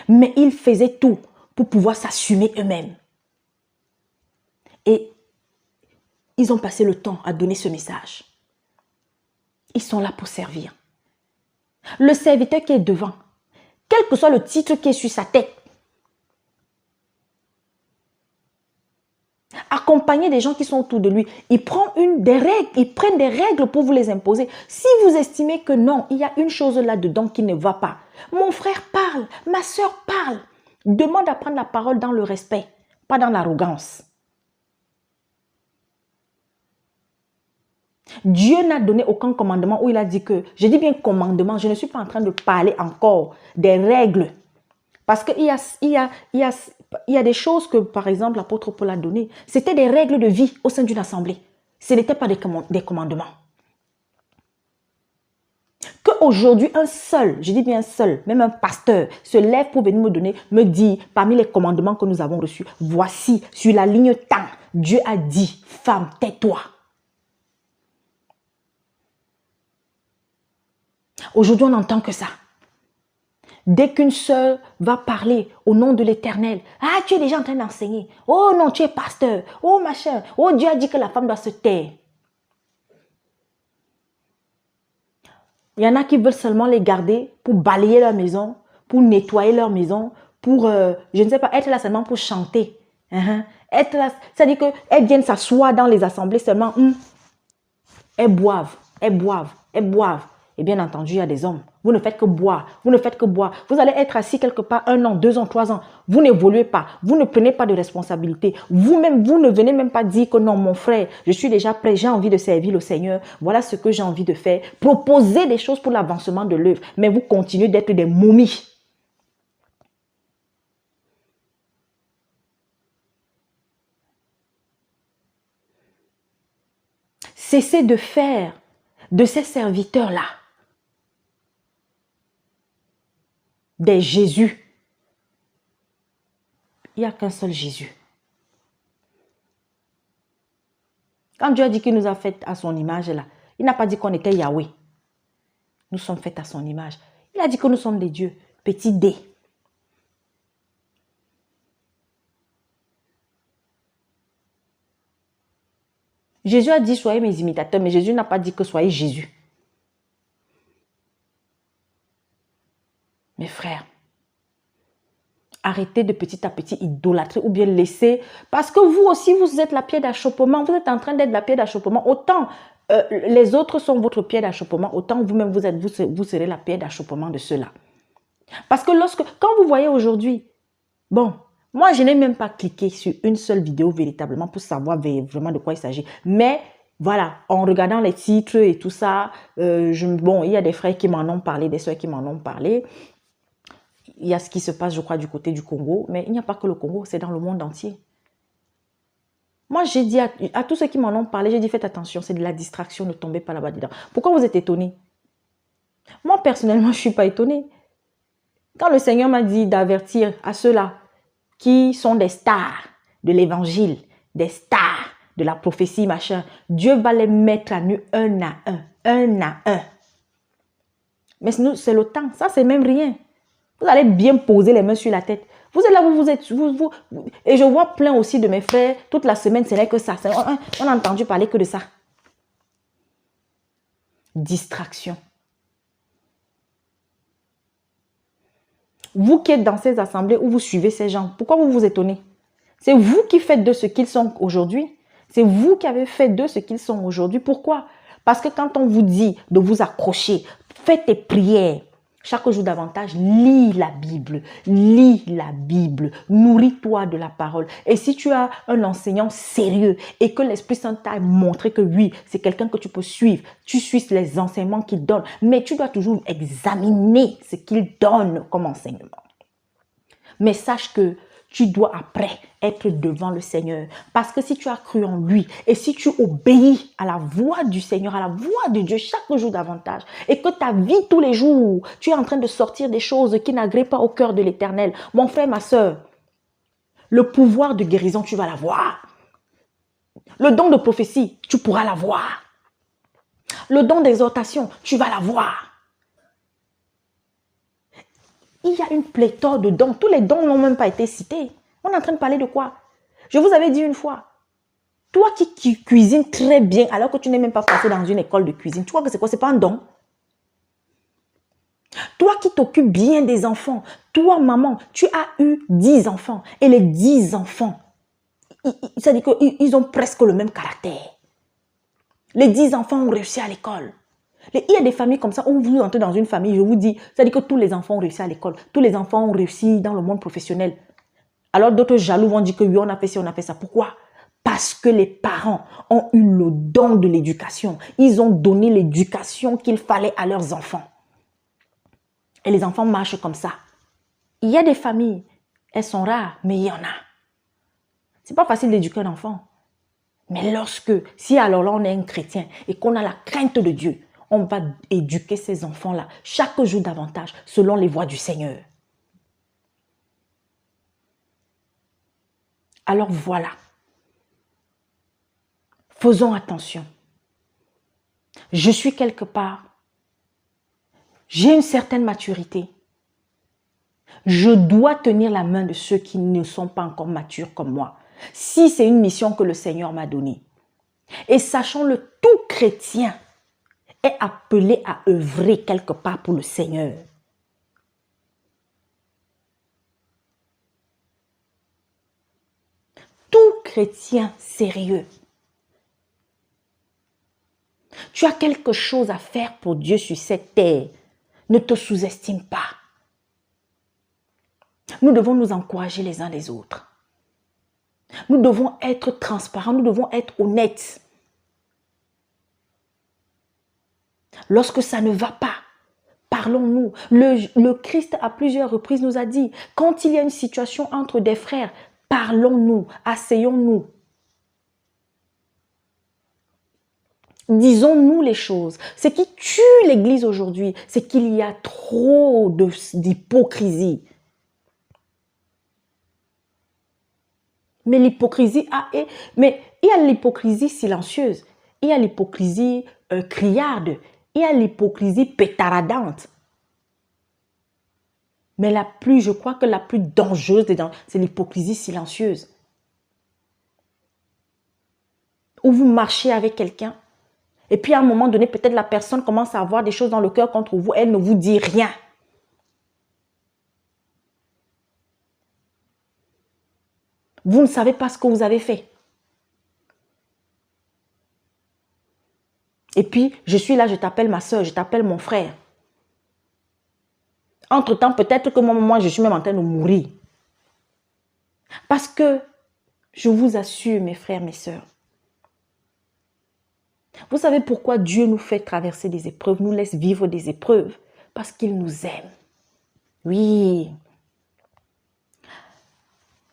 Mais ils faisaient tout pour pouvoir s'assumer eux-mêmes. Et ils ont passé le temps à donner ce message. Ils sont là pour servir. Le serviteur qui est devant, quel que soit le titre qui est sur sa tête, accompagner des gens qui sont autour de lui. Il prend des règles, ils prennent des règles pour vous les imposer. Si vous estimez que non, il y a une chose là-dedans qui ne va pas. Mon frère parle, ma soeur parle. Demande à prendre la parole dans le respect, pas dans l'arrogance. Dieu n'a donné aucun commandement où il a dit que, je dis bien commandement, je ne suis pas en train de parler encore des règles. Parce qu'il y a des choses que, par exemple, l'apôtre Paul a données. C'était des règles de vie au sein d'une assemblée. Ce n'était pas des commandements. Qu'aujourd'hui, un seul, je dis bien un seul, même un pasteur, se lève pour venir me dire, parmi les commandements que nous avons reçus, voici, sur la ligne temps, Dieu a dit, femme, tais-toi. Aujourd'hui, on n'entend que ça. Dès qu'une sœur va parler au nom de l'Éternel, ah, tu es déjà en train d'enseigner. Oh non, tu es pasteur. Oh machin. Oh, Dieu a dit que la femme doit se taire. Il y en a qui veulent seulement les garder pour balayer leur maison, pour nettoyer leur maison, pour, je ne sais pas, être là seulement pour chanter. Être là, c'est-à-dire qu'elles viennent s'asseoir dans les assemblées seulement. Elles boivent, elles boivent, elles boivent. Et bien entendu, il y a des hommes. Vous ne faites que boire. Vous ne faites que boire. Vous allez être assis quelque part 1 an, 2 ans, 3 ans. Vous n'évoluez pas. Vous ne prenez pas de responsabilité. Vous-même, vous ne venez même pas dire que non, mon frère, je suis déjà prêt. J'ai envie de servir le Seigneur. Voilà ce que j'ai envie de faire. Proposez des choses pour l'avancement de l'œuvre. Mais vous continuez d'être des momies. Cessez de faire de ces serviteurs-là des Jésus. Il n'y a qu'un seul Jésus. Quand Dieu a dit qu'il nous a fait à son image, là, il n'a pas dit qu'on était Yahweh. Nous sommes faits à son image. Il a dit que nous sommes des dieux. Petit d. Jésus a dit soyez mes imitateurs, mais Jésus n'a pas dit que soyez Jésus. Mes frères, arrêtez de petit à petit idolâtrer ou bien laisser, parce que vous aussi, vous êtes la pierre d'achoppement, vous êtes en train d'être la pierre d'achoppement. Autant les autres sont votre pierre d'achoppement, autant vous-même, vous serez la pierre d'achoppement de ceux-là. Parce que quand vous voyez aujourd'hui, bon, moi, je n'ai même pas cliqué sur une seule vidéo véritablement pour savoir vraiment de quoi il s'agit. Mais voilà, en regardant les titres et tout ça, bon, il y a des frères qui m'en ont parlé, des soeurs qui m'en ont parlé. Il y a ce qui se passe, je crois, du côté du Congo. Mais il n'y a pas que le Congo, c'est dans le monde entier. Moi, j'ai dit à tous ceux qui m'en ont parlé, j'ai dit faites attention, c'est de la distraction, ne tombez pas là-bas dedans. Pourquoi vous êtes étonnés? Moi, personnellement, je ne suis pas étonnée. Quand le Seigneur m'a dit d'avertir à ceux-là qui sont des stars de l'évangile, des stars de la prophétie, machin, Dieu va les mettre à nu un à un, un à un. Mais c'est le temps. Ça, c'est même rien. Vous allez bien poser les mains sur la tête. Vous êtes là, et je vois plein aussi de mes frères, toute la semaine, ce n'est que ça. On a entendu parler que de ça. Distraction. Vous qui êtes dans ces assemblées où vous suivez ces gens, pourquoi vous vous étonnez? C'est vous qui faites de ce qu'ils sont aujourd'hui. C'est vous qui avez fait de ce qu'ils sont aujourd'hui. Pourquoi? Parce que quand on vous dit de vous accrocher, faites tes prières. Chaque jour davantage, lis la Bible, nourris-toi de la parole. Et si tu as un enseignant sérieux et que l'Esprit Saint t'a montré que oui, c'est quelqu'un que tu peux suivre, tu suis les enseignements qu'il donne, mais tu dois toujours examiner ce qu'il donne comme enseignement. Mais sache que tu dois après être devant le Seigneur. Parce que si tu as cru en lui et si tu obéis à la voix du Seigneur, à la voix de Dieu chaque jour davantage, et que ta vie tous les jours, tu es en train de sortir des choses qui n'agréent pas au cœur de l'Éternel. Mon frère, ma soeur, le pouvoir de guérison, tu vas l'avoir. Le don de prophétie, tu pourras l'avoir. Le don d'exhortation, tu vas l'avoir. Il y a une pléthore de dons. Tous les dons n'ont même pas été cités. On est en train de parler de quoi? Je vous avais dit une fois, toi qui cuisines très bien alors que tu n'es même pas passé dans une école de cuisine, tu vois que c'est quoi? C'est pas un don. Toi qui t'occupes bien des enfants, toi maman, tu as eu 10 enfants et les 10 enfants, ça dit qu'ils ont presque le même caractère. Les 10 enfants ont réussi à l'école. Il y a des familles comme ça où vous entrez dans une famille, je vous dis, ça dit que tous les enfants ont réussi à l'école, tous les enfants ont réussi dans le monde professionnel. Alors d'autres jaloux vont dire que oui, on a fait ci, on a fait ça. Pourquoi? Parce que les parents ont eu le don de l'éducation. Ils ont donné l'éducation qu'il fallait à leurs enfants. Et les enfants marchent comme ça. Il y a des familles, elles sont rares, mais il y en a. C'est pas facile d'éduquer un enfant. Mais si alors là on est un chrétien et qu'on a la crainte de Dieu, on va éduquer ces enfants-là chaque jour davantage selon les voies du Seigneur. Alors voilà. Faisons attention. Je suis quelque part. J'ai une certaine maturité. Je dois tenir la main de ceux qui ne sont pas encore matures comme moi. Si c'est une mission que le Seigneur m'a donnée. Et sachons-le, tout chrétien est appelé à œuvrer quelque part pour le Seigneur. Tout chrétien sérieux. Tu as quelque chose à faire pour Dieu sur cette terre. Ne te sous-estime pas. Nous devons nous encourager les uns les autres. Nous devons être transparents, nous devons être honnêtes. Lorsque ça ne va pas, parlons-nous. Le Christ à plusieurs reprises nous a dit, quand il y a une situation entre des frères, parlons-nous, asseyons-nous. Disons-nous les choses. Ce qui tue l'Église aujourd'hui, c'est qu'il y a trop d'hypocrisie. Mais l'hypocrisie, mais il y a l'hypocrisie silencieuse, il y a l'hypocrisie criarde, il y a l'hypocrisie pétaradante. Mais je crois que la plus dangereuse dedans, c'est l'hypocrisie silencieuse. Où vous marchez avec quelqu'un, et puis à un moment donné, peut-être la personne commence à avoir des choses dans le cœur contre vous, elle ne vous dit rien. Vous ne savez pas ce que vous avez fait. Et puis, je suis là, je t'appelle ma soeur, je t'appelle mon frère. Entre-temps, peut-être que moi, je suis même en train de mourir. Parce que, je vous assure, mes frères, mes sœurs, vous savez pourquoi Dieu nous fait traverser des épreuves, nous laisse vivre des épreuves? Parce qu'il nous aime. Oui.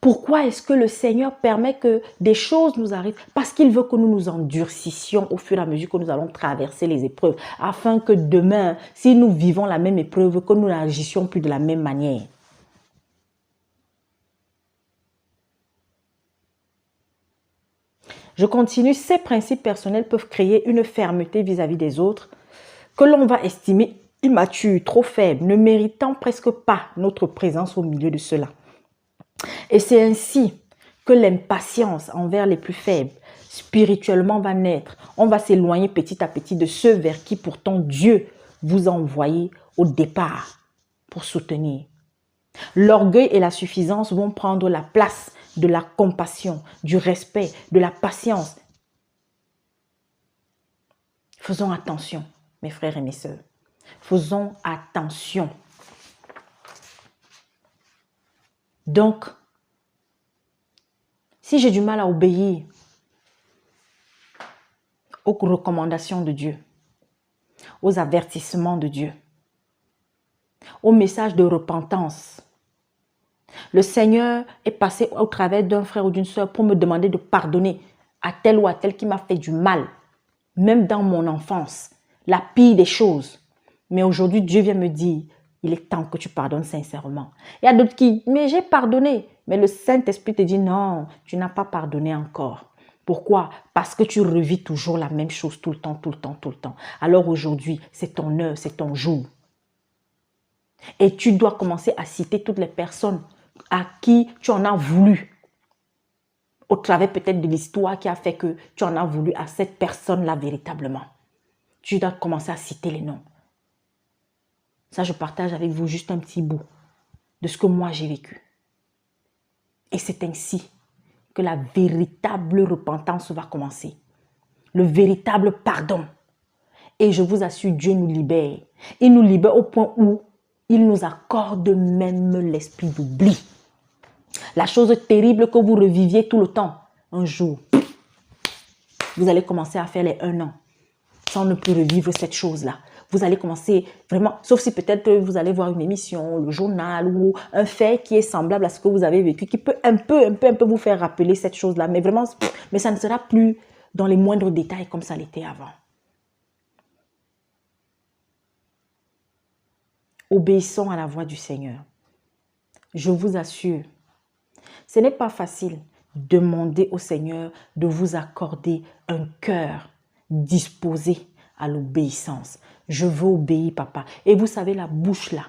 Pourquoi est-ce que le Seigneur permet que des choses nous arrivent? Parce qu'il veut que nous nous endurcissions au fur et à mesure que nous allons traverser les épreuves, afin que demain, si nous vivons la même épreuve, que nous n'agissions plus de la même manière. Je continue. Ces principes personnels peuvent créer une fermeté vis-à-vis des autres que l'on va estimer immatures, trop faibles, ne méritant presque pas notre présence au milieu de cela. Et c'est ainsi que l'impatience envers les plus faibles spirituellement va naître. On va s'éloigner petit à petit de ceux vers qui pourtant Dieu vous a envoyé au départ pour soutenir. L'orgueil et la suffisance vont prendre la place de la compassion, du respect, de la patience. Faisons attention, mes frères et mes sœurs. Faisons attention. Donc, si j'ai du mal à obéir aux recommandations de Dieu, aux avertissements de Dieu, aux messages de repentance, le Seigneur est passé au travers d'un frère ou d'une sœur pour me demander de pardonner à tel ou à tel qui m'a fait du mal, même dans mon enfance, la pire des choses. Mais aujourd'hui, Dieu vient me dire, il est temps que tu pardonnes sincèrement. Il y a d'autres qui, mais j'ai pardonné. Mais le Saint-Esprit te dit, non, tu n'as pas pardonné encore. Pourquoi? Parce que tu revis toujours la même chose tout le temps, tout le temps, tout le temps. Alors aujourd'hui, c'est ton heure, c'est ton jour. Et tu dois commencer à citer toutes les personnes à qui tu en as voulu. Au travers peut-être de l'histoire qui a fait que tu en as voulu à cette personne-là véritablement. Tu dois commencer à citer les noms. Ça, je partage avec vous juste un petit bout de ce que moi j'ai vécu. Et c'est ainsi que la véritable repentance va commencer. Le véritable pardon. Et je vous assure, Dieu nous libère. Il nous libère au point où il nous accorde même l'esprit d'oubli. La chose terrible que vous reviviez tout le temps, un jour, vous allez commencer à faire les 1 an sans ne plus revivre cette chose-là. Vous allez commencer vraiment, sauf si peut-être vous allez voir une émission, le journal ou un fait qui est semblable à ce que vous avez vécu, qui peut un peu vous faire rappeler cette chose-là, mais vraiment, mais ça ne sera plus dans les moindres détails comme ça l'était avant. Obéissons à la voix du Seigneur. Je vous assure, ce n'est pas facile. Demandez au Seigneur de vous accorder un cœur disposé à l'obéissance. Je veux obéir, papa. Et vous savez, la bouche là,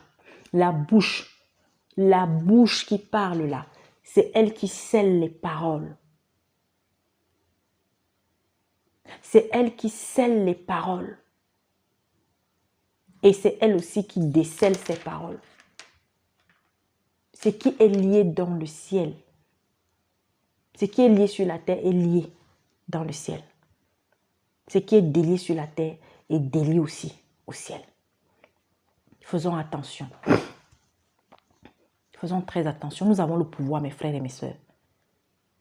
la bouche qui parle là, c'est elle qui scelle les paroles. C'est elle qui scelle les paroles. Et c'est elle aussi qui décèle ces paroles. Ce qui est lié dans le ciel, ce qui est lié sur la terre est lié dans le ciel. Ce qui est délié sur la terre est délié aussi au ciel. Faisons attention. Faisons très attention. Nous avons le pouvoir, mes frères et mes sœurs.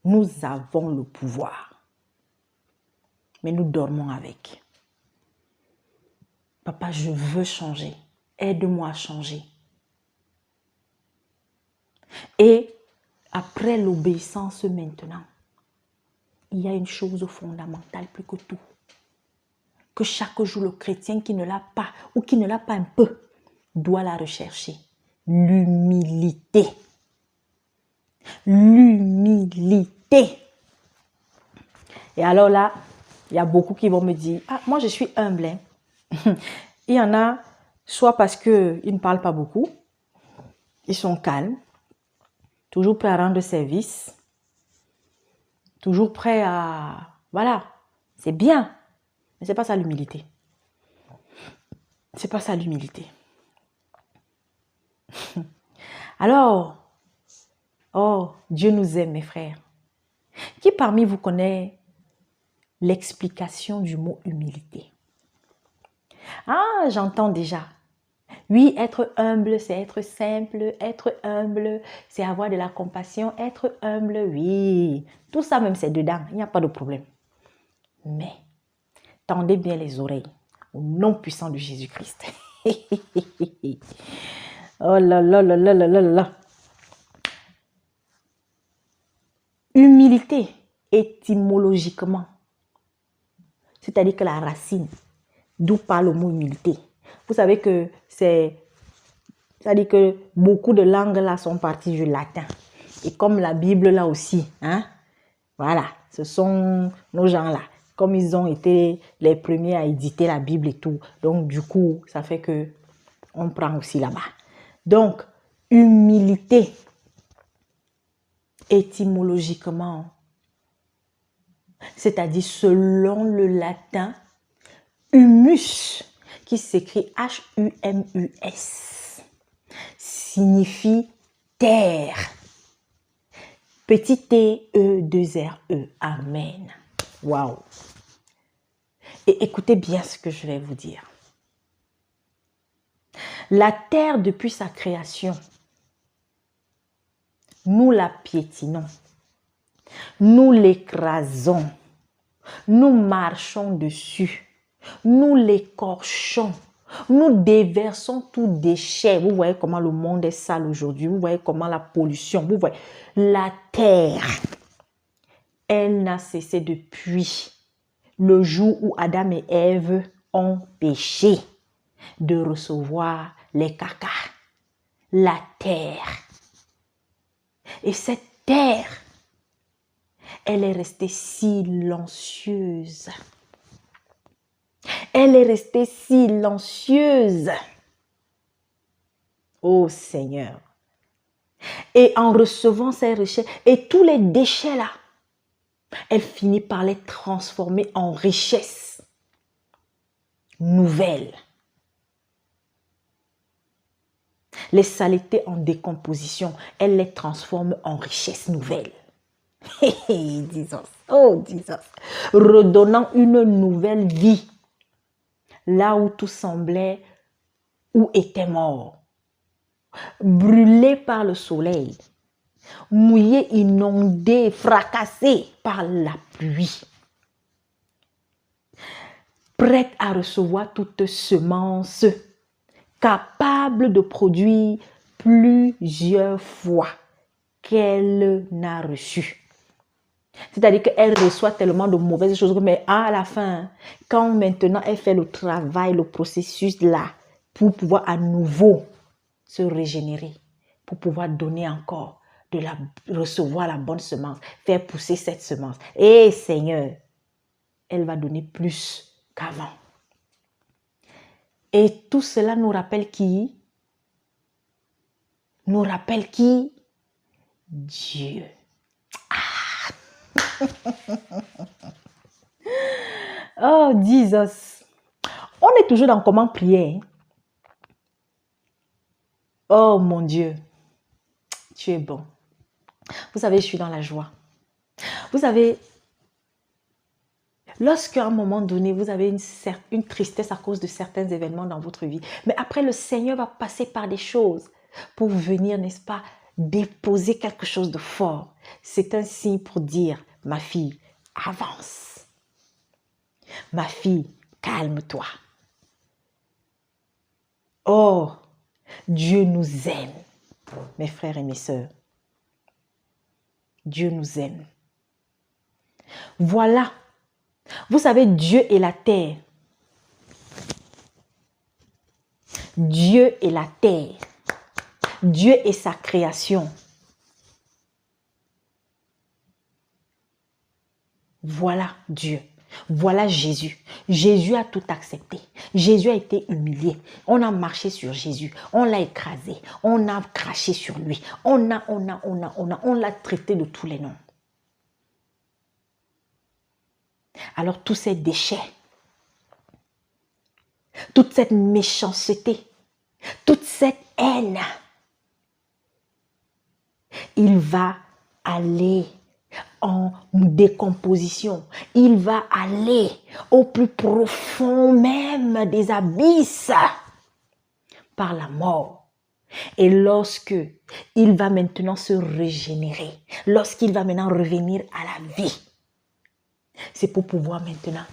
Nous avons le pouvoir. Mais nous dormons avec. Papa, je veux changer. Aide-moi à changer. Et après l'obéissance maintenant, il y a une chose fondamentale plus que tout. Que chaque jour, le chrétien qui ne l'a pas ou qui ne l'a pas un peu, doit la rechercher. L'humilité. L'humilité. Et alors là, il y a beaucoup qui vont me dire, ah, moi je suis humble. Hein. Il y en a, soit parce qu'ils ne parlent pas beaucoup, ils sont calmes, toujours prêts à rendre service, toujours prêts à... Voilà, c'est bien, mais ce n'est pas ça l'humilité. C'est pas ça l'humilité. Alors, oh, Dieu nous aime, mes frères. Qui parmi vous connaît l'explication du mot humilité? Ah, j'entends déjà. Oui, être humble, c'est être simple. Être humble, c'est avoir de la compassion. Être humble, oui. Tout ça même, c'est dedans. Il n'y a pas de problème. Mais, tendez bien les oreilles au nom puissant de Jésus-Christ. Oh là là là là là là là. Humilité, étymologiquement, c'est-à-dire que la racine, d'où parle le mot humilité. Vous savez que c'est-à-dire que beaucoup de langues là sont parties du latin. Et comme la Bible là aussi, hein, voilà, ce sont nos gens là. Comme ils ont été les premiers à éditer la Bible et tout. Donc du coup, ça fait que On prend aussi là-bas. Donc, humilité, étymologiquement, c'est-à-dire selon le latin, humus, qui s'écrit H-U-M-U-S, signifie terre. Petit T, E, 2 R, E. Amen. Waouh. Et écoutez bien ce que je vais vous dire. La terre, depuis sa création, nous la piétinons, nous l'écrasons, nous marchons dessus, nous l'écorchons, nous déversons tout déchet. Vous voyez comment le monde est sale aujourd'hui, vous voyez comment la pollution, vous voyez. La terre, elle n'a cessé depuis le jour où Adam et Ève ont péché de recevoir les cacas, la terre. Et cette terre, elle est restée silencieuse. Elle est restée silencieuse. Oh Seigneur. Et en recevant ces richesses, et tous les déchets là, elle finit par les transformer en richesses nouvelles. Les saletés en décomposition, elle les transforme en richesses nouvelles. Disons, oh disons, redonnant une nouvelle vie là où tout semblait ou était mort, brûlé par le soleil, mouillé, inondé, fracassé par la pluie, prête à recevoir toute semence, capable de produire plusieurs fois qu'elle n'a reçu. C'est-à-dire qu'elle reçoit tellement de mauvaises choses, mais à la fin, quand maintenant elle fait le travail, le processus là, pour pouvoir à nouveau se régénérer, pour pouvoir donner encore, recevoir la bonne semence, faire pousser cette semence. Et Seigneur, elle va donner plus qu'avant. Et tout cela nous rappelle qui? Nous rappelle qui? Dieu. Oh, Jesus. On est toujours dans comment prier. Oh, mon Dieu. Tu es bon. Vous savez, je suis dans la joie. Vous savez, lorsqu'à un moment donné, vous avez une tristesse à cause de certains événements dans votre vie, mais après, le Seigneur va passer par des choses pour venir, n'est-ce pas, déposer quelque chose de fort. C'est un signe pour dire, ma fille, avance. Ma fille, calme-toi. Oh, Dieu nous aime, mes frères et mes sœurs. Dieu nous aime. Voilà. Vous savez, Dieu et la terre. Dieu et la terre. Dieu et sa création. Voilà Dieu. Voilà Jésus. Jésus a tout accepté. Jésus a été humilié. On a marché sur Jésus. On l'a écrasé. On a craché sur lui. On l'a traité de tous les noms. Alors tous ces déchets, toute cette méchanceté, toute cette haine, il va aller en décomposition. Il va aller au plus profond même des abysses par la mort. Et lorsque il va maintenant se régénérer, lorsqu'il va maintenant revenir à la vie, c'est pour pouvoir maintenant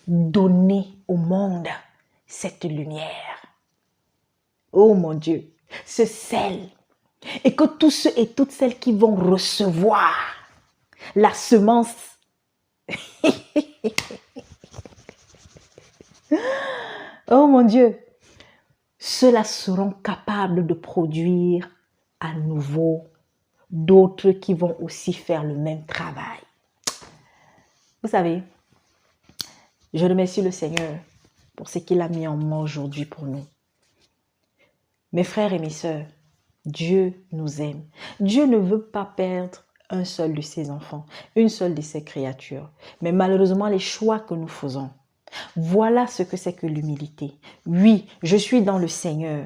donner au monde cette lumière. Oh mon Dieu, ce sel. Et que tous ceux et toutes celles qui vont recevoir la semence, oh mon Dieu, ceux-là seront capables de produire à nouveau d'autres qui vont aussi faire le même travail. Vous savez, je remercie le Seigneur pour ce qu'il a mis en moi aujourd'hui pour nous. Mes frères et mes sœurs, Dieu nous aime. Dieu ne veut pas perdre un seul de ses enfants, une seule de ses créatures. Mais malheureusement, les choix que nous faisons, voilà ce que c'est que l'humilité. Oui, je suis dans le Seigneur.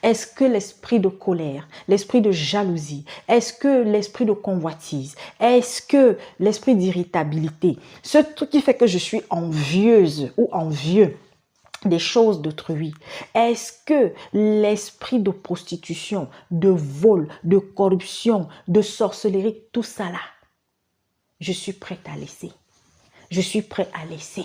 Est-ce que l'esprit de colère, l'esprit de jalousie, est-ce que l'esprit de convoitise, est-ce que l'esprit d'irritabilité, ce truc qui fait que je suis envieuse ou envieux des choses d'autrui, est-ce que l'esprit de prostitution, de vol, de corruption, de sorcellerie, tout ça là, je suis prête à laisser. Je suis prêt à laisser.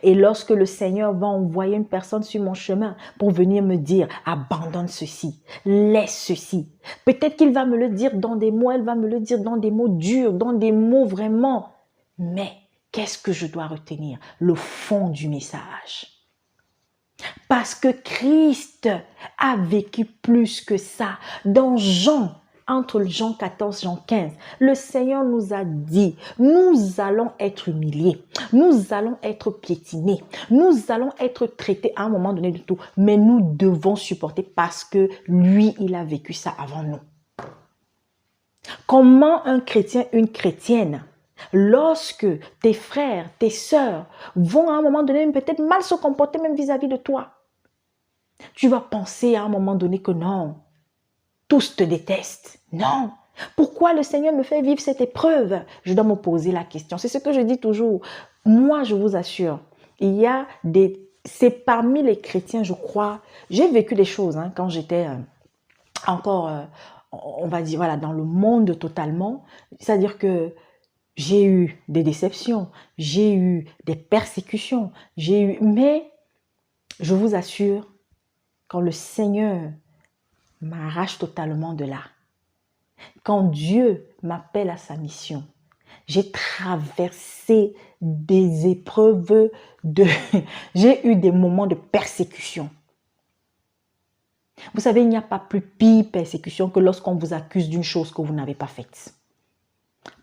Et lorsque le Seigneur va envoyer une personne sur mon chemin pour venir me dire, abandonne ceci, laisse ceci. Peut-être qu'il va me le dire dans des mots, elle va me le dire dans des mots durs, dans des mots vraiment. Mais qu'est-ce que je dois retenir? Le fond du message. Parce que Christ a vécu plus que ça. Dans Jean, entre Jean 14 et Jean 15, le Seigneur nous a dit, nous allons être humiliés, nous allons être piétinés, nous allons être traités à un moment donné de tout, mais nous devons supporter parce que lui, il a vécu ça avant nous. Comment un chrétien, une chrétienne, lorsque tes frères, tes sœurs vont à un moment donné peut-être mal se comporter même vis-à-vis de toi, tu vas penser à un moment donné que non, tous te détestent. Non. Pourquoi le Seigneur me fait vivre cette épreuve? Je dois me poser la question. C'est ce que je dis toujours. Moi, je vous assure, il y a des... C'est parmi les chrétiens, je crois. J'ai vécu des choses quand j'étais encore, on va dire, voilà, dans le monde totalement. C'est-à-dire que j'ai eu des déceptions, j'ai eu des persécutions, mais je vous assure, quand le Seigneur m'arrache totalement de là, quand Dieu m'appelle à sa mission, j'ai traversé des épreuves j'ai eu des moments de persécution. Vous savez, il n'y a pas plus pire persécution que lorsqu'on vous accuse d'une chose que vous n'avez pas faite.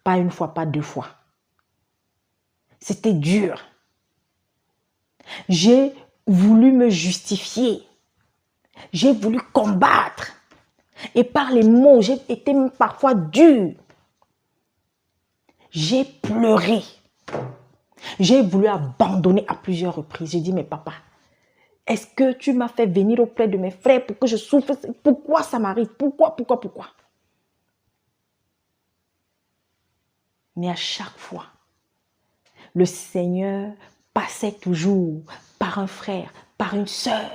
Pas une fois, pas deux fois. C'était dur. J'ai voulu me justifier. J'ai voulu combattre. Et par les mots, j'ai été parfois dur. J'ai pleuré. J'ai voulu abandonner à plusieurs reprises. J'ai dit, mais papa, est-ce que tu m'as fait venir auprès de mes frères pour que je souffre? Pourquoi ça m'arrive? Pourquoi? Mais à chaque fois, le Seigneur passait toujours par un frère, par une sœur,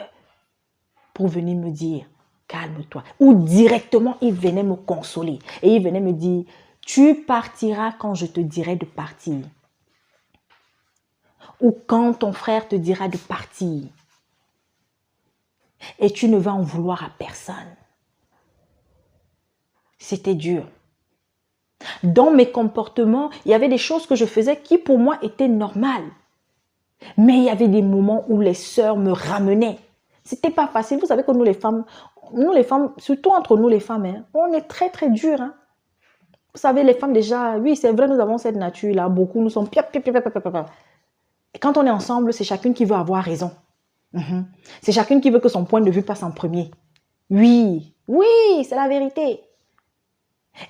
pour venir me dire, calme-toi. Ou directement, il venait me consoler. Et il venait me dire, tu partiras quand je te dirai de partir. Ou quand ton frère te dira de partir. Et tu ne vas en vouloir à personne. C'était dur. Dans mes comportements, il y avait des choses que je faisais qui pour moi étaient normales. Mais il y avait des moments où les sœurs me ramenaient. C'était pas facile. Vous savez que nous les femmes, surtout entre nous les femmes, on est très très dures. Vous savez, les femmes déjà, oui c'est vrai, nous avons cette nature-là. Beaucoup nous sommes... Et quand on est ensemble, c'est chacune qui veut avoir raison. C'est chacune qui veut que son point de vue passe en premier. Oui, c'est la vérité.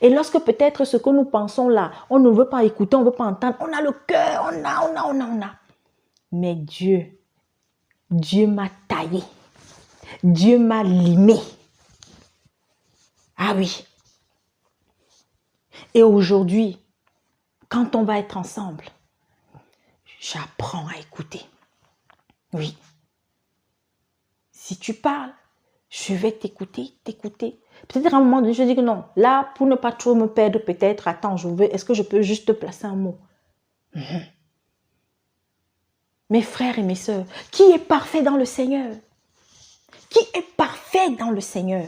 Et lorsque peut-être ce que nous pensons là, on ne veut pas écouter, on ne veut pas entendre, on a le cœur, on a. Mais Dieu m'a taillé. Dieu m'a limé. Ah oui. Et aujourd'hui, quand on va être ensemble, j'apprends à écouter. Oui. Si tu parles, je vais t'écouter. Peut-être à un moment donné, je dis que non. Là, pour ne pas trop me perdre, peut-être, attends, est-ce que je peux juste te placer un mot? Mes frères et mes sœurs, qui est parfait dans le Seigneur? Qui est parfait dans le Seigneur?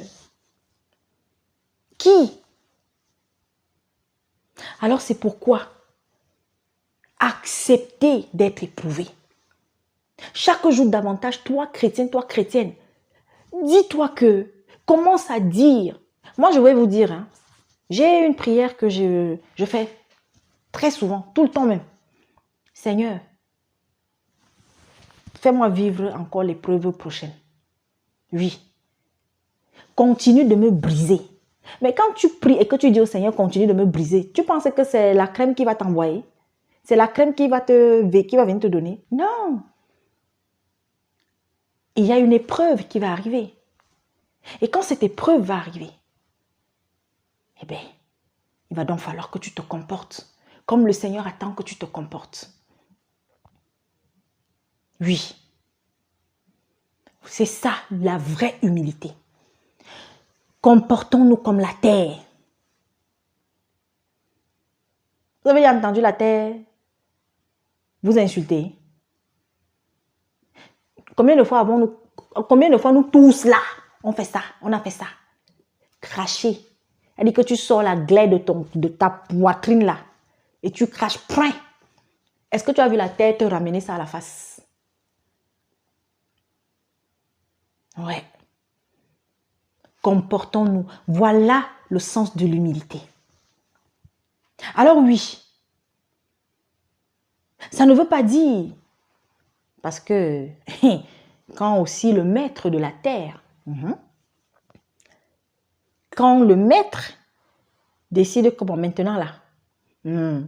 Qui? Alors c'est pourquoi accepter d'être éprouvé. Chaque jour davantage, toi chrétien, toi chrétienne, dis-toi que, commence à dire, moi je vais vous dire, j'ai une prière que je fais très souvent, tout le temps même. Seigneur, fais-moi vivre encore l'épreuve prochaine. Oui. Continue de me briser. Mais quand tu pries et que tu dis au Seigneur, continue de me briser, tu penses que c'est la crème qui va t'envoyer? C'est la crème qui va venir te donner? Non. Il y a une épreuve qui va arriver. Et quand cette épreuve va arriver, eh bien, il va donc falloir que tu te comportes comme le Seigneur attend que tu te comportes. Oui. C'est ça, la vraie humilité. Comportons-nous comme la terre. Vous avez entendu la terre vous insulter? Combien de fois nous tous là, on fait ça, on a fait ça. Cracher. Elle dit que tu sors la glaie de ta poitrine là et tu craches, point. Est-ce que tu as vu la terre te ramener ça à la face? Ouais. Comportons-nous. Voilà le sens de l'humilité. Alors oui, ça ne veut pas dire, parce que quand aussi le maître de la terre, quand le maître décide que bon, maintenant là, il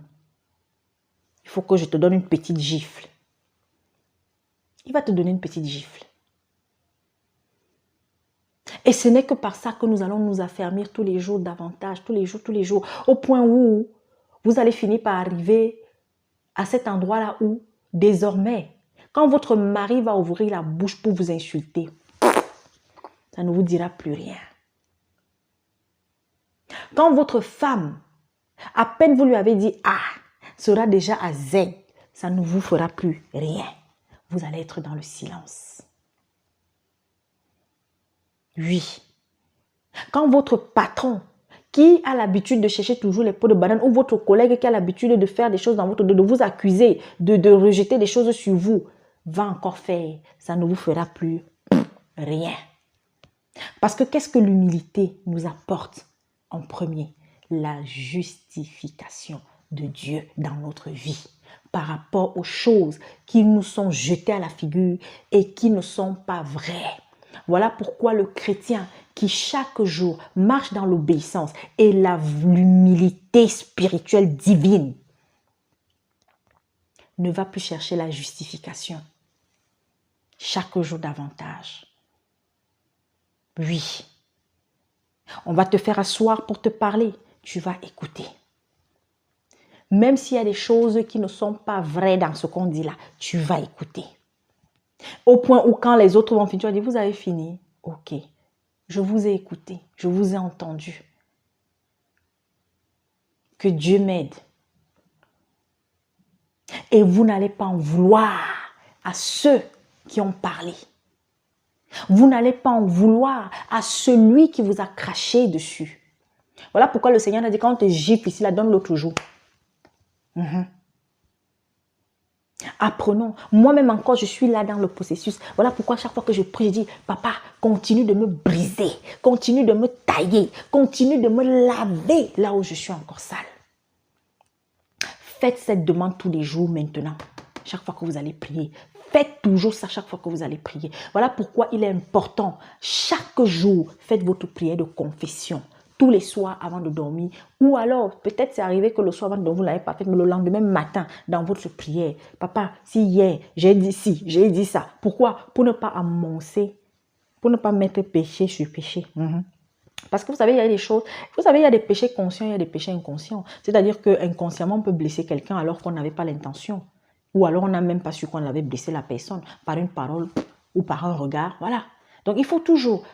faut que je te donne une petite gifle. Il va te donner une petite gifle. Et ce n'est que par ça que nous allons nous affermir tous les jours davantage, tous les jours, au point où vous allez finir par arriver à cet endroit-là où, désormais, quand votre mari va ouvrir la bouche pour vous insulter, ça ne vous dira plus rien. Quand votre femme, à peine vous lui avez dit « Ah », sera déjà à Z, ça ne vous fera plus rien. Vous allez être dans le silence. Oui. Quand votre patron, qui a l'habitude de chercher toujours les pots de banane, ou votre collègue qui a l'habitude de faire des choses dans votre dos, de vous accuser, de rejeter des choses sur vous, va encore faire, ça ne vous fera plus rien. Parce que qu'est-ce que l'humilité nous apporte en premier? La justification de Dieu dans notre vie par rapport aux choses qui nous sont jetées à la figure et qui ne sont pas vraies. Voilà pourquoi le chrétien qui chaque jour marche dans l'obéissance et l'humilité spirituelle divine ne va plus chercher la justification. Chaque jour davantage. Oui. On va te faire asseoir pour te parler. Tu vas écouter. Même s'il y a des choses qui ne sont pas vraies dans ce qu'on dit là, tu vas écouter. Au point où quand les autres vont finir, tu vas dire, vous avez fini? Ok. Je vous ai écouté. Je vous ai entendu. Que Dieu m'aide. Et vous n'allez pas en vouloir à ceux qui ont parlé. Vous n'allez pas en vouloir à celui qui vous a craché dessus. Voilà pourquoi le Seigneur a dit, quand on te gifle ici, là, donne-le toujours. Apprenons. Moi-même encore, je suis là dans le processus. Voilà pourquoi chaque fois que je prie, je dis, papa, continue de me briser, continue de me tailler, continue de me laver là où je suis encore sale. Faites cette demande tous les jours maintenant, chaque fois que vous allez prier. Faites toujours ça chaque fois que vous allez prier. Voilà pourquoi il est important, chaque jour, faites votre prière de confession. Tous les soirs avant de dormir. Ou alors, peut-être c'est arrivé que le soir avant de dormir, vous ne l'avez pas fait, mais le lendemain matin, dans votre prière. Papa, si hier, j'ai dit ci, j'ai dit ça. Pourquoi? Pour ne pas amoncer, pour ne pas mettre péché sur péché. Parce que vous savez, il y a des choses, vous savez, il y a des péchés conscients, il y a des péchés inconscients. C'est-à-dire qu'inconsciemment, on peut blesser quelqu'un alors qu'on n'avait pas l'intention. Ou alors on n'a même pas su qu'on avait blessé la personne par une parole ou par un regard. Voilà. Donc il faut toujours,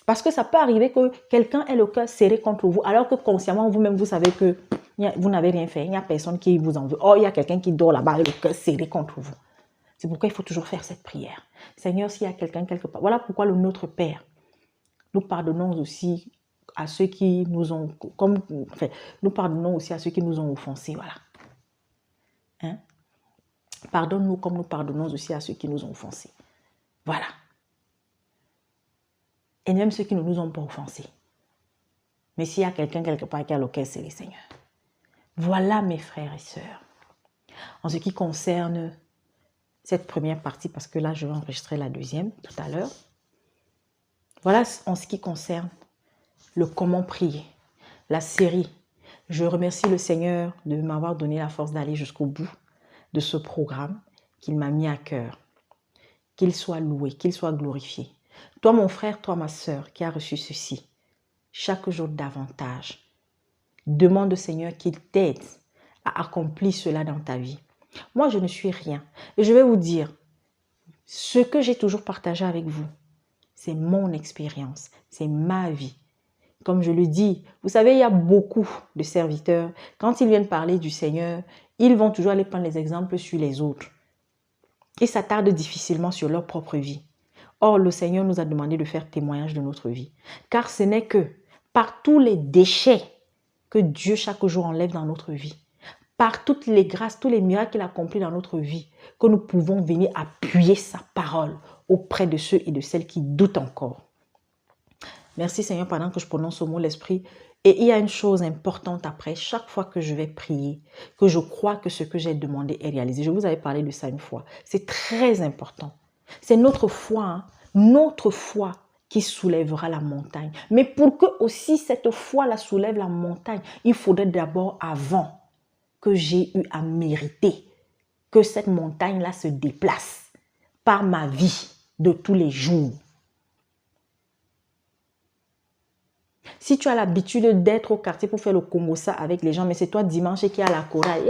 parce que ça peut arriver que quelqu'un ait le cœur serré contre vous, alors que consciemment, vous-même, vous savez que vous n'avez rien fait. Il n'y a personne qui vous en veut. Oh, il y a quelqu'un qui dort là-bas avec le cœur serré contre vous. C'est pourquoi il faut toujours faire cette prière. Seigneur, s'il y a quelqu'un quelque part. Voilà pourquoi le Notre Père, nous pardonnons aussi à ceux qui nous ont, nous pardonnons aussi à ceux qui nous ont offensés. Voilà. Hein? Pardonne-nous comme nous pardonnons aussi à ceux qui nous ont offensés. Voilà. Et même ceux qui ne nous ont pas offensés. Mais s'il y a quelqu'un quelque part qui a le cœur serré, Seigneur. Voilà mes frères et sœurs. En ce qui concerne cette première partie, parce que là je vais enregistrer la deuxième tout à l'heure. Voilà en ce qui concerne le comment prier, la série. Je remercie le Seigneur de m'avoir donné la force d'aller jusqu'au bout de ce programme qu'il m'a mis à cœur. Qu'il soit loué, qu'il soit glorifié. Toi, mon frère, toi, ma sœur, qui a reçu ceci, chaque jour davantage, demande au Seigneur qu'il t'aide à accomplir cela dans ta vie. Moi, je ne suis rien. Et je vais vous dire, ce que j'ai toujours partagé avec vous, c'est mon expérience, c'est ma vie. Comme je le dis, vous savez, il y a beaucoup de serviteurs, quand ils viennent parler du Seigneur, ils vont toujours aller prendre les exemples sur les autres. Ils s'attardent difficilement sur leur propre vie. Or, le Seigneur nous a demandé de faire témoignage de notre vie. Car ce n'est que par tous les déchets que Dieu chaque jour enlève dans notre vie, par toutes les grâces, tous les miracles qu'il a accomplis dans notre vie, que nous pouvons venir appuyer sa parole auprès de ceux et de celles qui doutent encore. Merci Seigneur, pendant que je prononce ce mot, l'Esprit. Et il y a une chose importante après, chaque fois que je vais prier, que je crois que ce que j'ai demandé est réalisé. Je vous avais parlé de ça une fois. C'est très important. C'est notre foi qui soulèvera la montagne. Mais pour que aussi cette foi-là soulève la montagne, il faudrait d'abord, avant que j'ai eu à mériter, que cette montagne-là se déplace par ma vie de tous les jours. Si tu as l'habitude d'être au quartier pour faire le Congossa avec les gens, mais c'est toi dimanche qui as la chorale.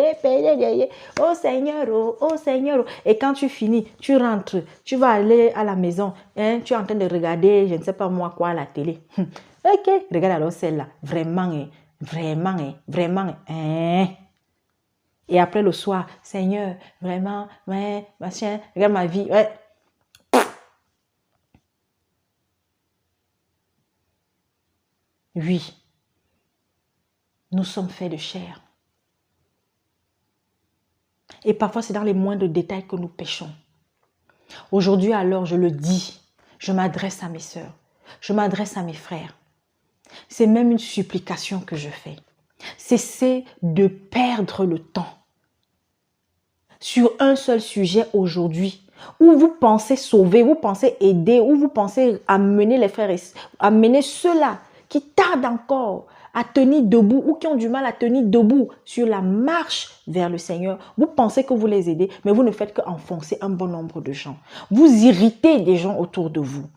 Oh Seigneur, oh Seigneur. Et quand tu finis, tu rentres, tu vas aller à la maison, hein, tu es en train de regarder, je ne sais pas moi quoi, à la télé. Ok, regarde alors celle-là. Vraiment, vraiment. Et après le soir, Seigneur, vraiment, ouais, machin, regarde ma vie, ouais. Oui, nous sommes faits de chair. Et parfois, c'est dans les moindres détails que nous péchons. Aujourd'hui, alors, je le dis, je m'adresse à mes sœurs, je m'adresse à mes frères. C'est même une supplication que je fais. Cessez de perdre le temps sur un seul sujet aujourd'hui, où vous pensez sauver, vous pensez aider, où vous pensez amener les frères, amener ceux-là qui tardent encore à tenir debout ou qui ont du mal à tenir debout sur la marche vers le Seigneur. Vous pensez que vous les aidez, mais vous ne faites qu'enfoncer un bon nombre de gens. Vous irritez des gens autour de vous.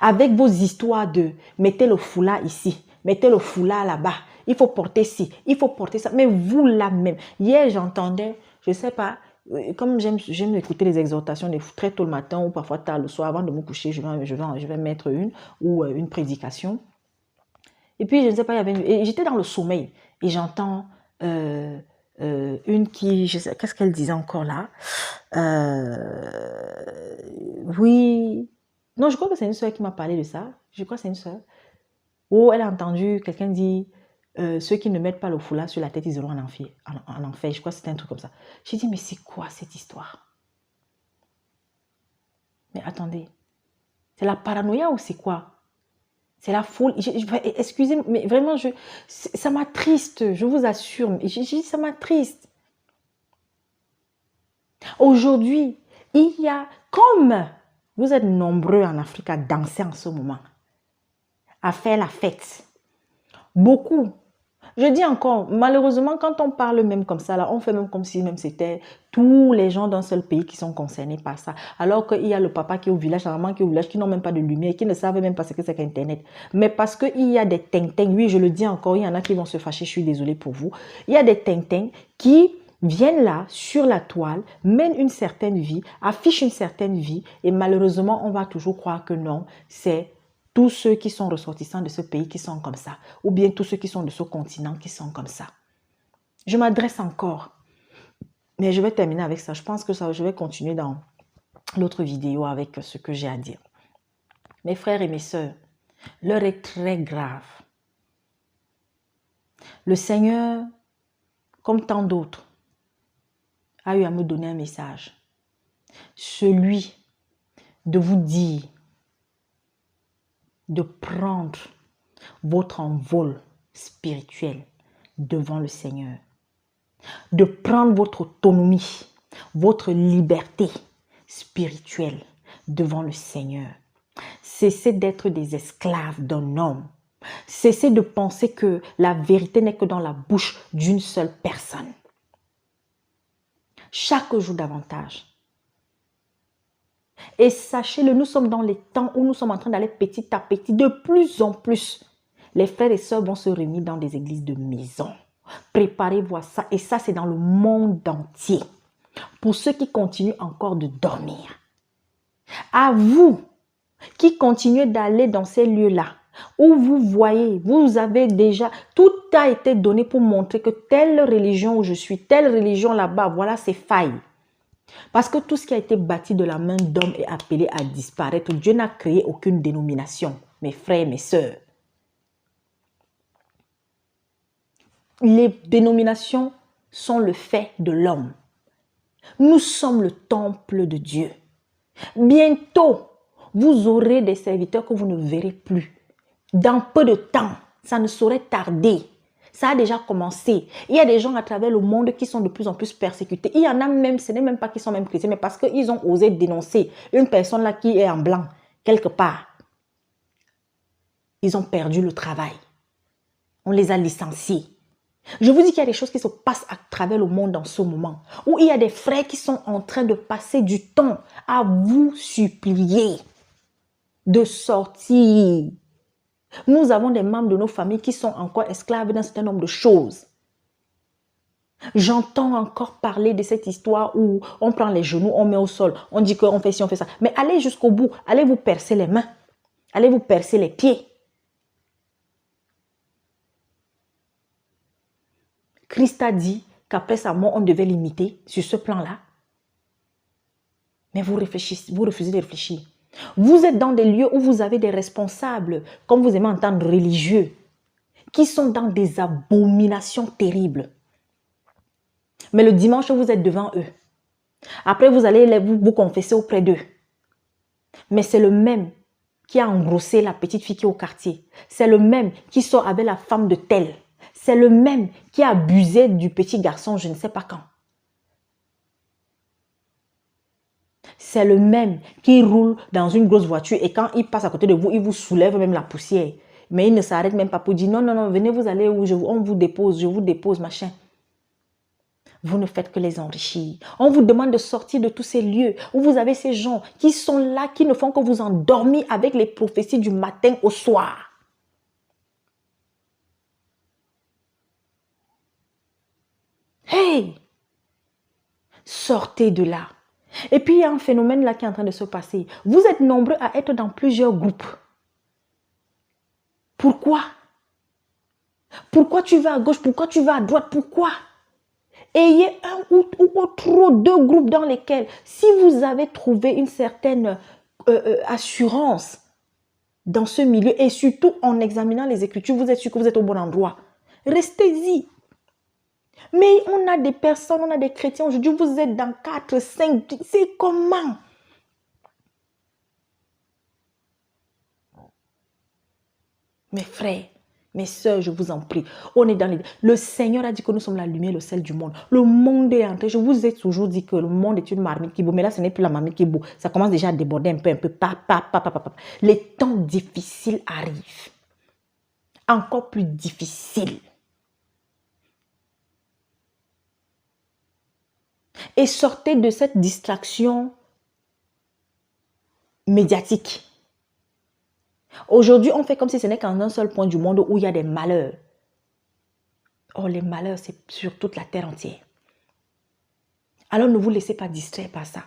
Avec vos histoires de mettez le foulard ici, mettez le foulard là-bas, il faut porter ci, il faut porter ça. Mais vous là même, hier j'entendais, je ne sais pas, comme j'aime écouter les exhortations très tôt le matin ou parfois tard le soir, avant de me coucher, je vais mettre une prédication. Et puis je ne sais pas, j'étais dans le sommeil et j'entends une qui, je sais, qu'est-ce qu'elle disait encore là? Oui, non, je crois que c'est une soeur qui m'a parlé de ça. Je crois que c'est une soeur. Oh, elle a entendu quelqu'un dire ceux qui ne mettent pas le foulard sur la tête, ils iront en enfer. En enfer. Je crois que c'était un truc comme ça. J'ai dit, mais c'est quoi cette histoire? Mais attendez, c'est la paranoïa ou c'est quoi? C'est la foule. Excusez-moi, mais vraiment, ça m'attriste, je vous assure. Ça m'attriste. Aujourd'hui, il y a, comme vous êtes nombreux en Afrique à danser en ce moment, à faire la fête. Beaucoup. Je dis encore, malheureusement, quand on parle même comme ça, là, on fait même comme si même c'était tous les gens d'un seul pays qui sont concernés par ça. Alors qu'il y a le papa qui est au village, la maman qui est au village, qui n'ont même pas de lumière, qui ne savent même pas ce que c'est qu'Internet. Mais parce qu'il y a des ting-ting, oui, je le dis encore, il y en a qui vont se fâcher, je suis désolée pour vous. Il y a des ting-ting qui viennent là, sur la toile, mènent une certaine vie, affichent une certaine vie, et malheureusement, on va toujours croire que non, c'est tous ceux qui sont ressortissants de ce pays qui sont comme ça, ou bien tous ceux qui sont de ce continent qui sont comme ça. Je m'adresse encore, mais je vais terminer avec ça. Je pense que je vais continuer dans l'autre vidéo avec ce que j'ai à dire. Mes frères et mes sœurs, l'heure est très grave. Le Seigneur, comme tant d'autres, a eu à me donner un message. Celui de vous dire de prendre votre envol spirituel devant le Seigneur, de prendre votre autonomie, votre liberté spirituelle devant le Seigneur. Cessez d'être des esclaves d'un homme. Cessez de penser que la vérité n'est que dans la bouche d'une seule personne. Chaque jour davantage. Et sachez-le, nous sommes dans les temps où nous sommes en train d'aller petit à petit, de plus en plus. Les frères et sœurs vont se réunir dans des églises de maison. Préparez-vous à ça. Et ça, c'est dans le monde entier. Pour ceux qui continuent encore de dormir. À vous qui continuez d'aller dans ces lieux-là, où vous voyez, vous avez déjà, tout a été donné pour montrer que telle religion où je suis, telle religion là-bas, voilà ses failles. Parce que tout ce qui a été bâti de la main d'homme est appelé à disparaître. Dieu n'a créé aucune dénomination, mes frères, mes sœurs. Les dénominations sont le fait de l'homme. Nous sommes le temple de Dieu. Bientôt, vous aurez des serviteurs que vous ne verrez plus. Dans peu de temps, ça ne saurait tarder. Ça a déjà commencé. Il y a des gens à travers le monde qui sont de plus en plus persécutés. Il y en a même, ce n'est même pas qu'ils sont même chrétiens, mais parce qu'ils ont osé dénoncer une personne là qui est en blanc, quelque part. Ils ont perdu le travail. On les a licenciés. Je vous dis qu'il y a des choses qui se passent à travers le monde en ce moment, où il y a des frères qui sont en train de passer du temps à vous supplier de sortir. Nous avons des membres de nos familles qui sont encore esclaves d'un certain nombre de choses. J'entends encore parler de cette histoire où on prend les genoux, on met au sol, on dit qu'on fait ci, on fait ça. Mais allez jusqu'au bout, allez vous percer les mains, allez vous percer les pieds. Christ a dit qu'après sa mort, on devait l'imiter sur ce plan-là. Mais vous réfléchissez, vous refusez de réfléchir. Vous êtes dans des lieux où vous avez des responsables, comme vous aimez entendre, religieux, qui sont dans des abominations terribles. Mais le dimanche, vous êtes devant eux. Après, vous allez vous confesser auprès d'eux. Mais c'est le même qui a engrossé la petite fille qui est au quartier. C'est le même qui sort avec la femme de tel. C'est le même qui a abusé du petit garçon, je ne sais pas quand. C'est le même qui roule dans une grosse voiture et quand il passe à côté de vous, il vous soulève même la poussière. Mais il ne s'arrête même pas pour dire non, non, non, venez, vous allez où on vous dépose, je vous dépose, machin. Vous ne faites que les enrichir. On vous demande de sortir de tous ces lieux où vous avez ces gens qui sont là, qui ne font que vous endormir avec les prophéties du matin au soir. Hey! Sortez de là. Et puis, il y a un phénomène là qui est en train de se passer. Vous êtes nombreux à être dans plusieurs groupes. Pourquoi? Pourquoi tu vas à gauche? Pourquoi tu vas à droite? Pourquoi? Ayez un ou trop deux groupes dans lesquels, si vous avez trouvé une certaine assurance dans ce milieu et surtout en examinant les Écritures, vous êtes sûr que vous êtes au bon endroit. Restez-y. Mais on a des personnes, on a des chrétiens, aujourd'hui vous êtes dans 4, 5, c'est comment? Mes frères, mes soeurs, je vous en prie, on est dans les... Le Seigneur a dit que nous sommes la lumière, le sel du monde. Le monde est entré. Je vous ai toujours dit que le monde est une marmite qui bout, mais là ce n'est plus la marmite qui bout. Ça commence déjà à déborder un peu. Les temps difficiles arrivent. Encore plus difficiles. Et sortez de cette distraction médiatique. Aujourd'hui, on fait comme si ce n'est qu'en un seul point du monde où il y a des malheurs. Oh, les malheurs, c'est sur toute la terre entière. Alors ne vous laissez pas distraire par ça.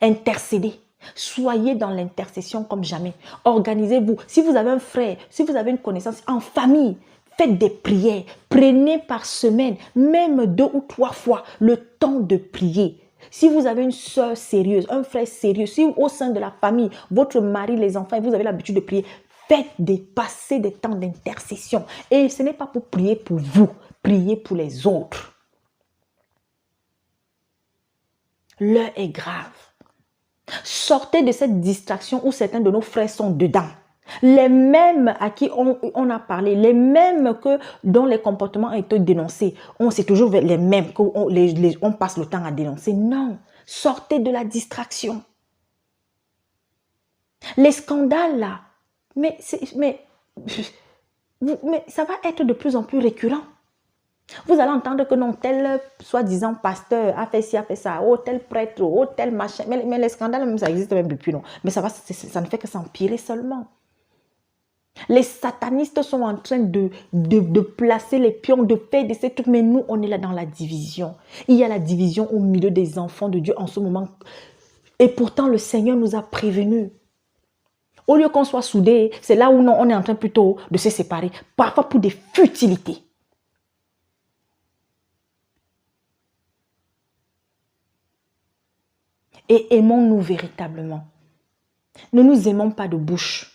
Intercédez. Soyez dans l'intercession comme jamais. Organisez-vous. Si vous avez un frère, si vous avez une connaissance en famille, faites des prières. Prenez par semaine, même 2 ou 3 fois, le temps de prier. Si vous avez une soeur sérieuse, un frère sérieux, si au sein de la famille, votre mari, les enfants, vous avez l'habitude de prier, passer des temps d'intercession. Et ce n'est pas pour prier pour vous, priez pour les autres. L'heure est grave. Sortez de cette distraction où certains de nos frères sont dedans. Les mêmes à qui on a parlé, les mêmes dont les comportements ont été dénoncés. C'est toujours les mêmes qu'on passe le temps à dénoncer. Non, sortez de la distraction. Les scandales là, mais, mais ça va être de plus en plus récurrent. Vous allez entendre que non, tel soi-disant pasteur a fait ci, a fait ça, oh tel prêtre, oh tel machin. Mais les scandales, même, ça existe même depuis, non. Mais ça ne fait que s'empirer seulement. Les satanistes sont en train de placer les pions, de faire de ces trucs. Mais nous, on est là dans la division. Il y a la division au milieu des enfants de Dieu en ce moment. Et pourtant, le Seigneur nous a prévenus. Au lieu qu'on soit soudés, c'est là où non, on est en train plutôt de se séparer. Parfois pour des futilités. Et aimons-nous véritablement. Ne nous aimons pas de bouche.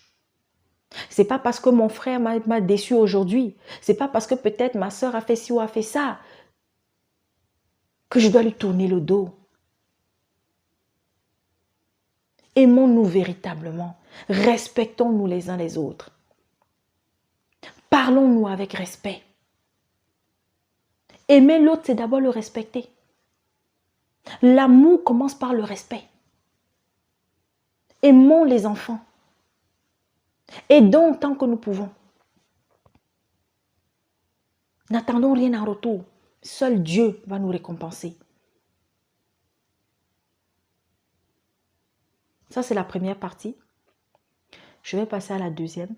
C'est pas parce que mon frère m'a déçu aujourd'hui. C'est pas parce que peut-être ma soeur a fait ci ou a fait ça que je dois lui tourner le dos. Aimons-nous véritablement. Respectons-nous les uns les autres. Parlons-nous avec respect. Aimer l'autre, c'est d'abord le respecter. L'amour commence par le respect. Aimons les enfants. Aidons tant que nous pouvons. N'attendons rien en retour. Seul Dieu va nous récompenser. Ça, c'est la première partie. Je vais passer à la deuxième.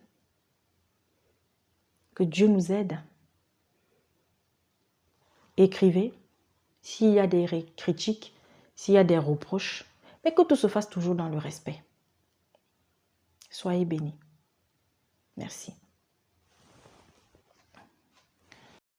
Que Dieu nous aide. Écrivez s'il y a des critiques, s'il y a des reproches, mais que tout se fasse toujours dans le respect. Soyez bénis. Merci.